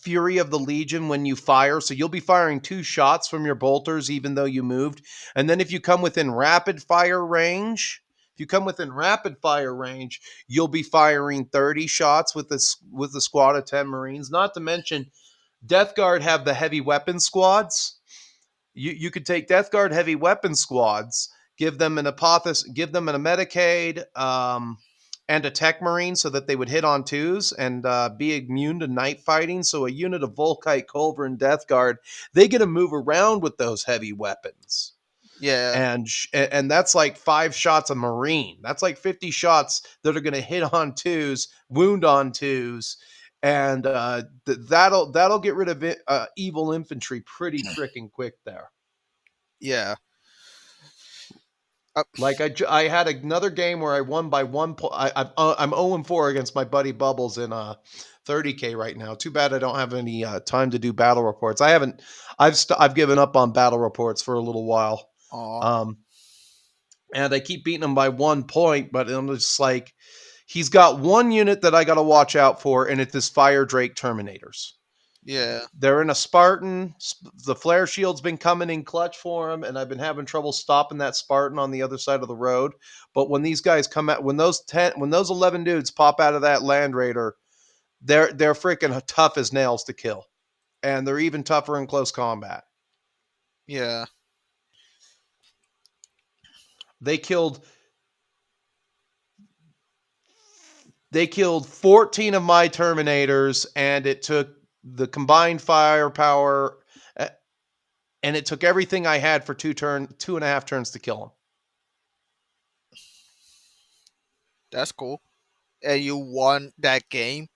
Fury of the Legion when you fire. So you'll be firing 2 shots from your bolters, even though you moved. And then if you come within rapid fire range, you'll be firing 30 shots with the squad of 10 Marines. Not to mention, Death Guard have the heavy weapon squads. You could take Death Guard heavy weapon squads, give them an give them a Medicaid, and a Tech Marine so that they would hit on twos and be immune to night fighting. So a unit of Volkite, Culver, and Death Guard, they get to move around with those heavy weapons. Yeah, And that's like 5 shots a Marine. That's like 50 shots that are going to hit on twos, wound on twos, and that'll get rid of evil infantry pretty freaking quick there. yeah. Like I had another game where I won by 1 point. I'm 0-4 against my buddy Bubbles in 30K right now. Too bad I don't have any time to do battle reports. I haven't. I've given up on battle reports for a little while. Aw, Um, and I keep beating him by 1 point, but I'm just like, he's got one unit that I got to watch out for, and it's his Fire Drake Terminators. yeah, They're in a Spartan. The flare shield's been coming in clutch for him, and I've been having trouble stopping that Spartan on the other side of the road. But when these guys come out, when those 11 dudes pop out of that Land Raider, they're freaking tough as nails to kill, and they're even tougher in close combat. yeah. They killed They killed 14 of my Terminators, and it took the combined firepower, and it took everything I had for 2.5 turns to kill them. That's cool. And you won that game.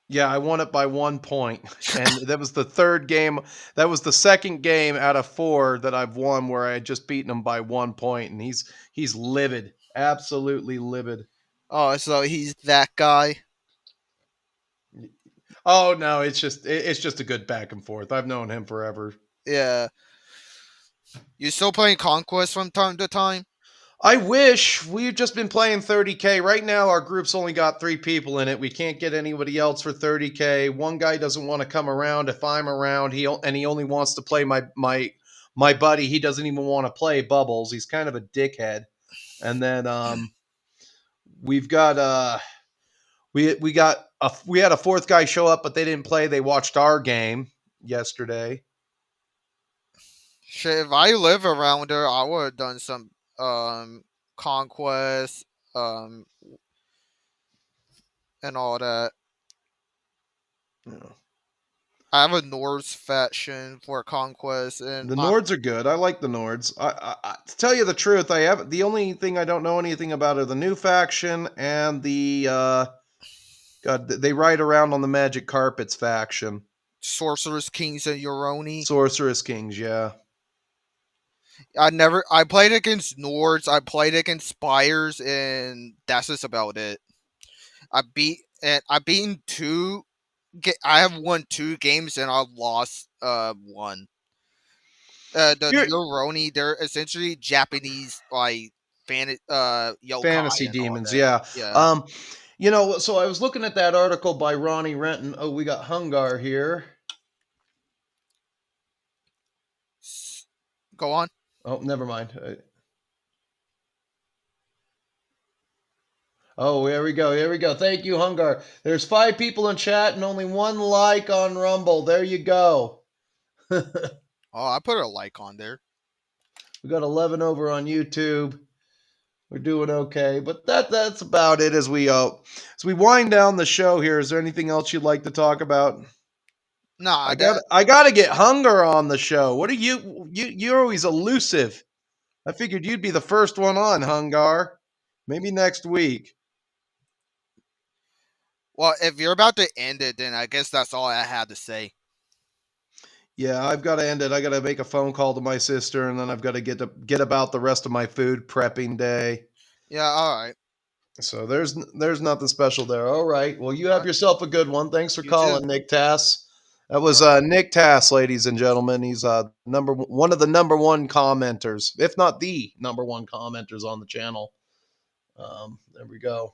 Yeah, I won it by 1 point, and that was the third game. That was the second game out of 4 that I've won where I had just beaten him by 1 point, and he's livid, absolutely livid. Oh, so he's that guy. Oh no, it's just a good back and forth. I've known him forever. Yeah. You still playing Conquest from time to time? I wish. We've just been playing 30K. Right now, our group's only got 3 people in it. We can't get anybody else for 30K. One guy doesn't want to come around if I'm around. He only wants to play my buddy. He doesn't even want to play Bubbles. He's kind of a dickhead. And then we've got we had a fourth guy show up, but they didn't play. They watched our game yesterday. Shit, if I live around there, I would have done some Conquest um and all that. Yeah. I have a Norse faction for conquest, and The Nords are good. I like the Nords. To tell you the truth, I have the only thing I don't know anything about are the new faction and the God. They ride around on the magic carpets faction. Sorceress Kings and Euroni. Sorceress Kings, yeah. I played against Nords, I played against Spires, and that's just about it. I've beaten I have won 2 games and I've lost one. The You're Euroni, they're essentially Japanese like yokai fantasy and all demons, that. yeah. Yeah. So I was looking at that article by Ronnie Renton. Oh, we got Hungar here. Go on. Oh, never mind. Oh, here we go. Here we go. Thank you, Hungar. There's 5 people in chat and only 1 like on Rumble. There you go. Oh, I put a like on there. We got 11 over on YouTube. We're doing okay, but that's about it as we wind down the show here. Is there anything else you'd like to talk about? Nah, I got to get Hunger on the show. What are you're always elusive. I figured you'd be the first one on, Hungar. Maybe next week. well, if you're about to end it, then I guess that's all I had to say. Yeah, I've got to end it. I got to make a phone call to my sister, and then I've got to get about the rest of my food prepping day. Yeah, all right. So there's nothing special there. All right. Well, you have yourself a good one. Thanks for You calling, too. Nick Tass. That was Nick Tass, ladies and gentlemen. He's one of the number 1 commenters, if not the number 1 commenters on the channel. There we go.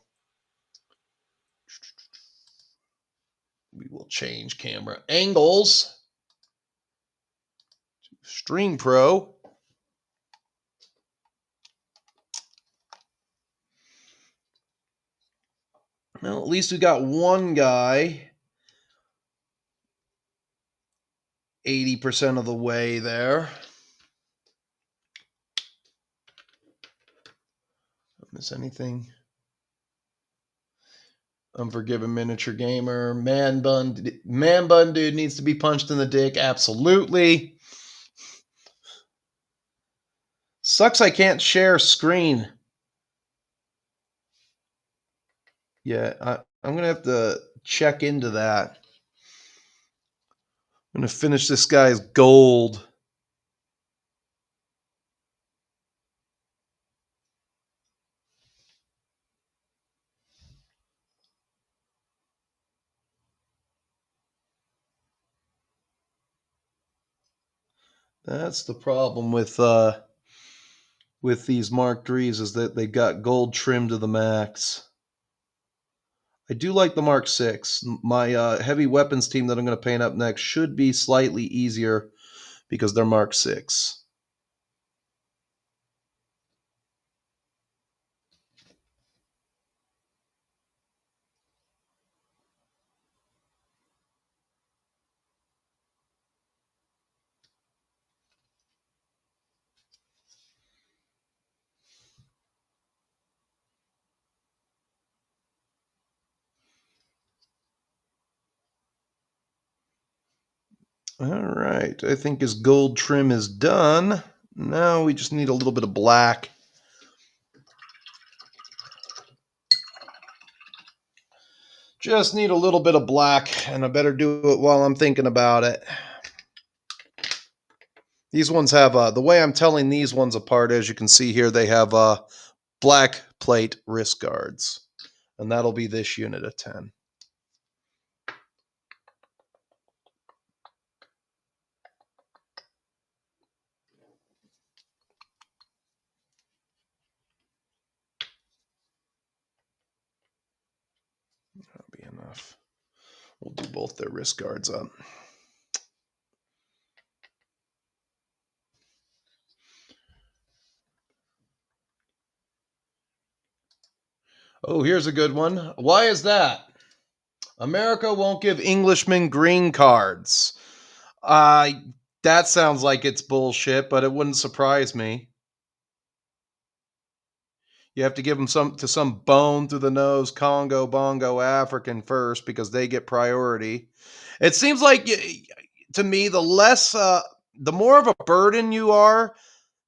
We will change camera angles. Stream Pro. Well, at least we got one guy 80% of the way there. Miss anything? Unforgiven Miniature Gamer. Man bun dude needs to be punched in the dick. Absolutely. Sucks I can't share screen. Yeah, I'm going to have to check into that. I'm going to finish this guy's gold. That's the problem with these Mark IIIs is that they got gold trim to the max. I do like the Mark VI. My heavy weapons team that I'm going to paint up next should be slightly easier because they're Mark VI. All right, I think his gold trim is done. Now we just need a little bit of black. Just need a little bit of black, and I better do it while I'm thinking about it. These ones have, the way I'm telling these ones apart, as you can see here, they have black plate wrist guards. And that'll be this unit of 10. That'll be enough. We'll do both their wrist guards up. Oh, here's a good one. Why is that? America won't give Englishmen green cards. That sounds like it's bullshit, but it wouldn't surprise me. You have to give them some bone through the nose, Congo, Bongo, African first because they get priority. It seems like to me the more of a burden you are,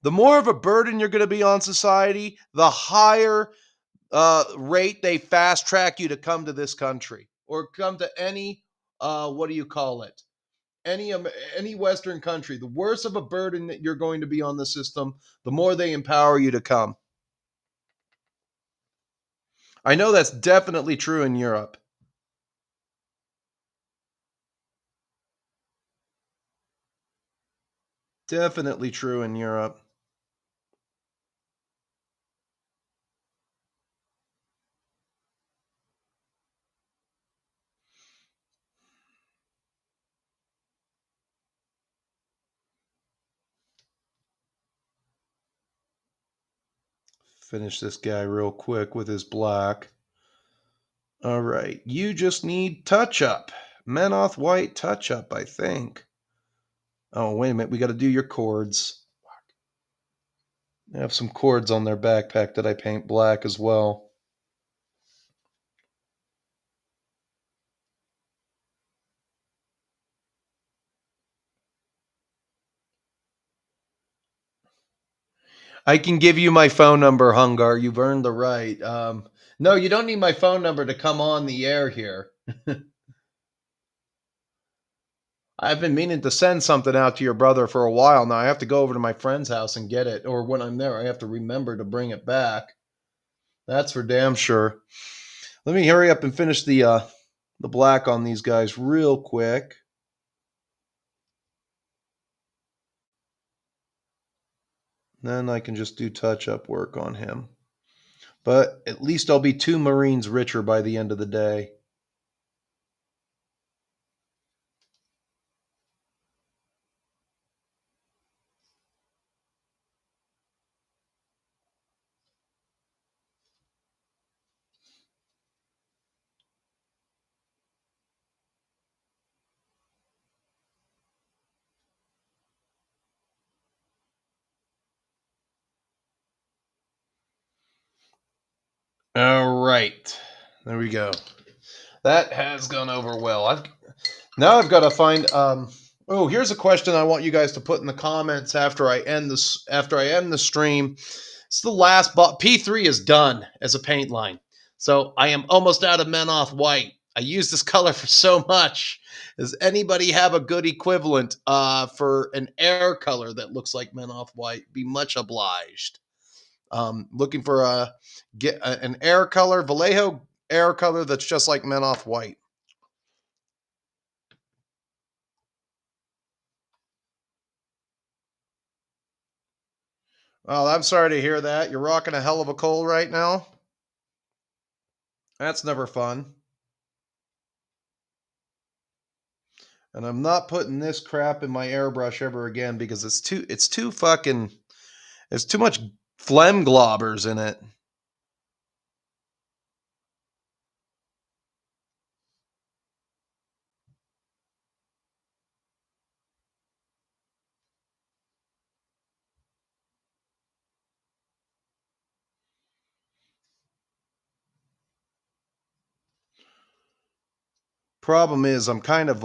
the more of a burden you're going to be on society, the higher rate they fast track you to come to this country or come to any what do you call it? Any Western country. The worse of a burden that you're going to be on the system, the more they empower you to come. I know that's definitely true in Europe. Definitely true in Europe. Finish this guy real quick with his black. All right, you just need touch up. Menoth white touch up, I think. Oh, wait a minute, we got to do your cords. I have some cords on their backpack that I paint black as well. I can give you my phone number, Hungar. You've earned the right. No, you don't need my phone number to come on the air here. I've been meaning to send something out to your brother for a while now. I have to go over to my friend's house and get it, or when I'm there, I have to remember to bring it back. That's for damn sure. Let me hurry up and finish the black on these guys real quick. Then I can just do touch-up work on him. But at least I'll be 2 Marines richer by the end of the day. All right. There we go. That has gone over well. Now I've got to find oh, here's a question I want you guys to put in the comments after I end the stream. It's the last P3 is done as a paint line. So I am almost out of Menoth white. I use this color for so much. Does anybody have a good equivalent for an air color that looks like Menoth white? Be much obliged. Looking for an air color, Vallejo air color that's just like Menoth white. Well, I'm sorry to hear that. You're rocking a hell of a cold right now. That's never fun. And I'm not putting this crap in my airbrush ever again because it's too much phlegm globbers in it. Problem is I'm kind of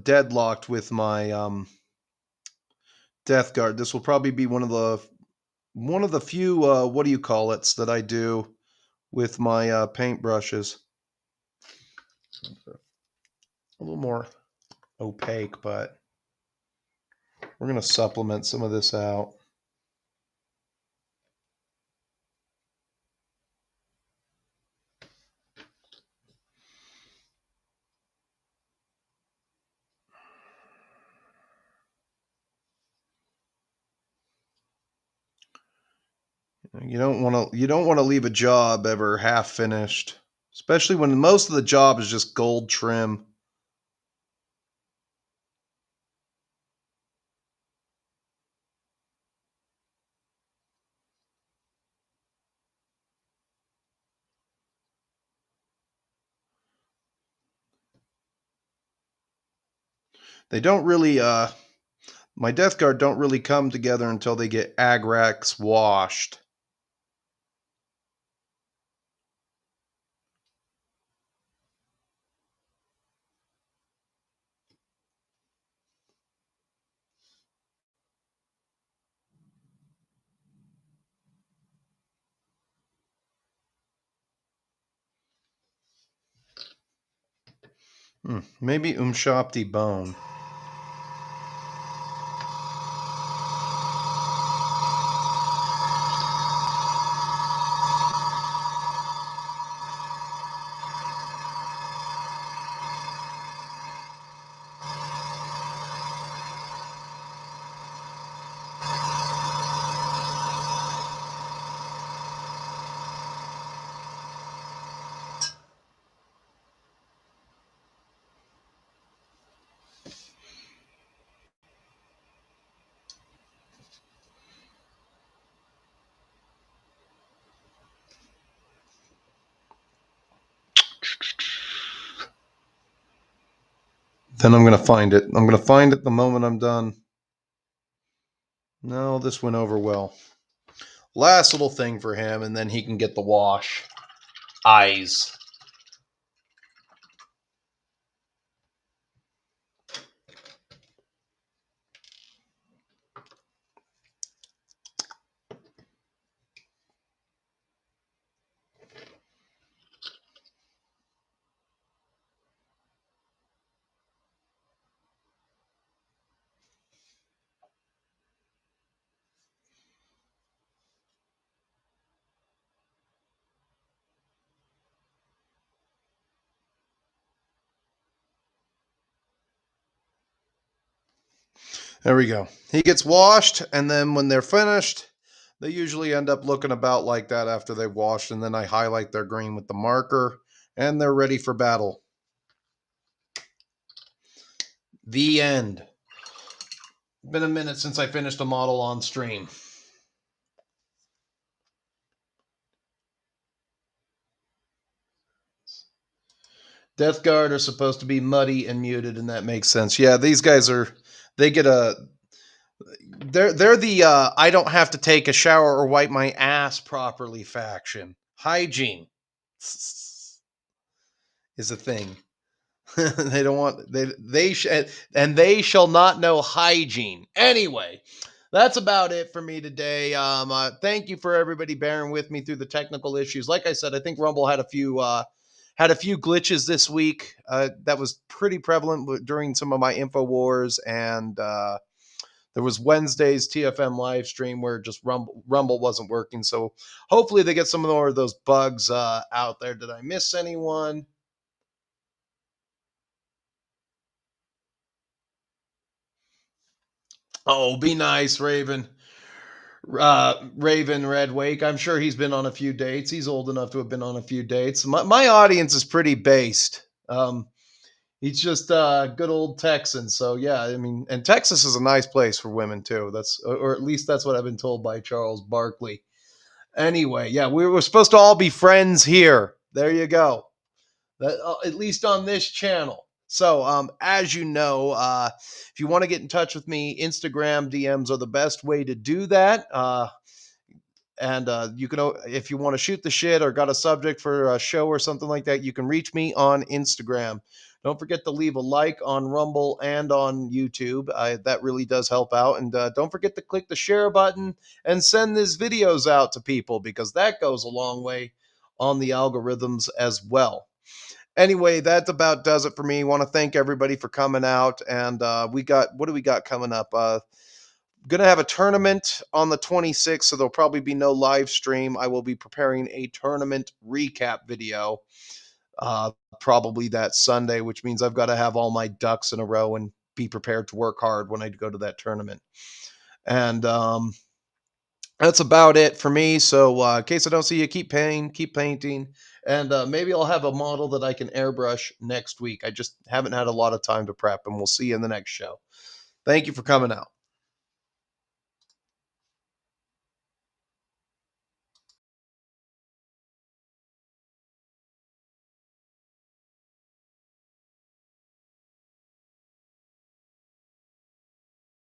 deadlocked with my Death Guard. This will probably be one of the few that I do with my paint brushes. A little more opaque, but we're going to supplement some of this out. You don't want to leave a job ever half finished, especially when most of the job is just gold trim. They don't really my Death Guard don't really come together until they get Agrax washed. Maybe Umshopti bone. Then I'm going to find it. I'm going to find it the moment I'm done. No, this went over well. Last little thing for him, and then he can get the wash. Eyes. There we go. He gets washed, and then when they're finished, they usually end up looking about like that after they've washed, and then I highlight their green with the marker, and they're ready for battle. The end. Been a minute since I finished a model on stream. Death Guard are supposed to be muddy and muted, and that makes sense. Yeah, these guys are. They get a. They're the I don't have to take a shower or wipe my ass properly faction. Hygiene is a thing. They don't want they shall not know hygiene. Anyway, that's about it for me today. Thank you for everybody bearing with me through the technical issues. Like I said, I think Rumble had a few glitches this week. That was pretty prevalent during some of my InfoWars, and there was Wednesday's TFM live stream where just Rumble wasn't working. So hopefully they get some more of those bugs out there. Did I miss anyone? Oh, be nice, Raven. Raven Red Wake. I'm sure he's been on a few dates. He's old enough to have been on a few dates. My audience is pretty based. He's just good old Texan. So yeah, I mean, and Texas is a nice place for women too. Or at least that's what I've been told by Charles Barkley. Anyway, yeah, we were supposed to all be friends here. There you go. At least on this channel. So, as you know, if you want to get in touch with me, Instagram DMs are the best way to do that. And you can, if you want to shoot the shit or got a subject for a show or something like that, you can reach me on Instagram. Don't forget to leave a like on Rumble and on YouTube. That really does help out. And don't forget to click the share button and send these videos out to people, because that goes a long way on the algorithms as well. Anyway, that about does it for me. Want to thank everybody for coming out. And what do we got coming up? Going to have a tournament on the 26th, so there'll probably be no live stream. I will be preparing a tournament recap video probably that Sunday, which means I've got to have all my ducks in a row and be prepared to work hard when I go to that tournament. And that's about it for me. So in case I don't see you, keep painting. And maybe I'll have a model that I can airbrush next week. I just haven't had a lot of time to prep, and we'll see you in the next show. Thank you for coming out.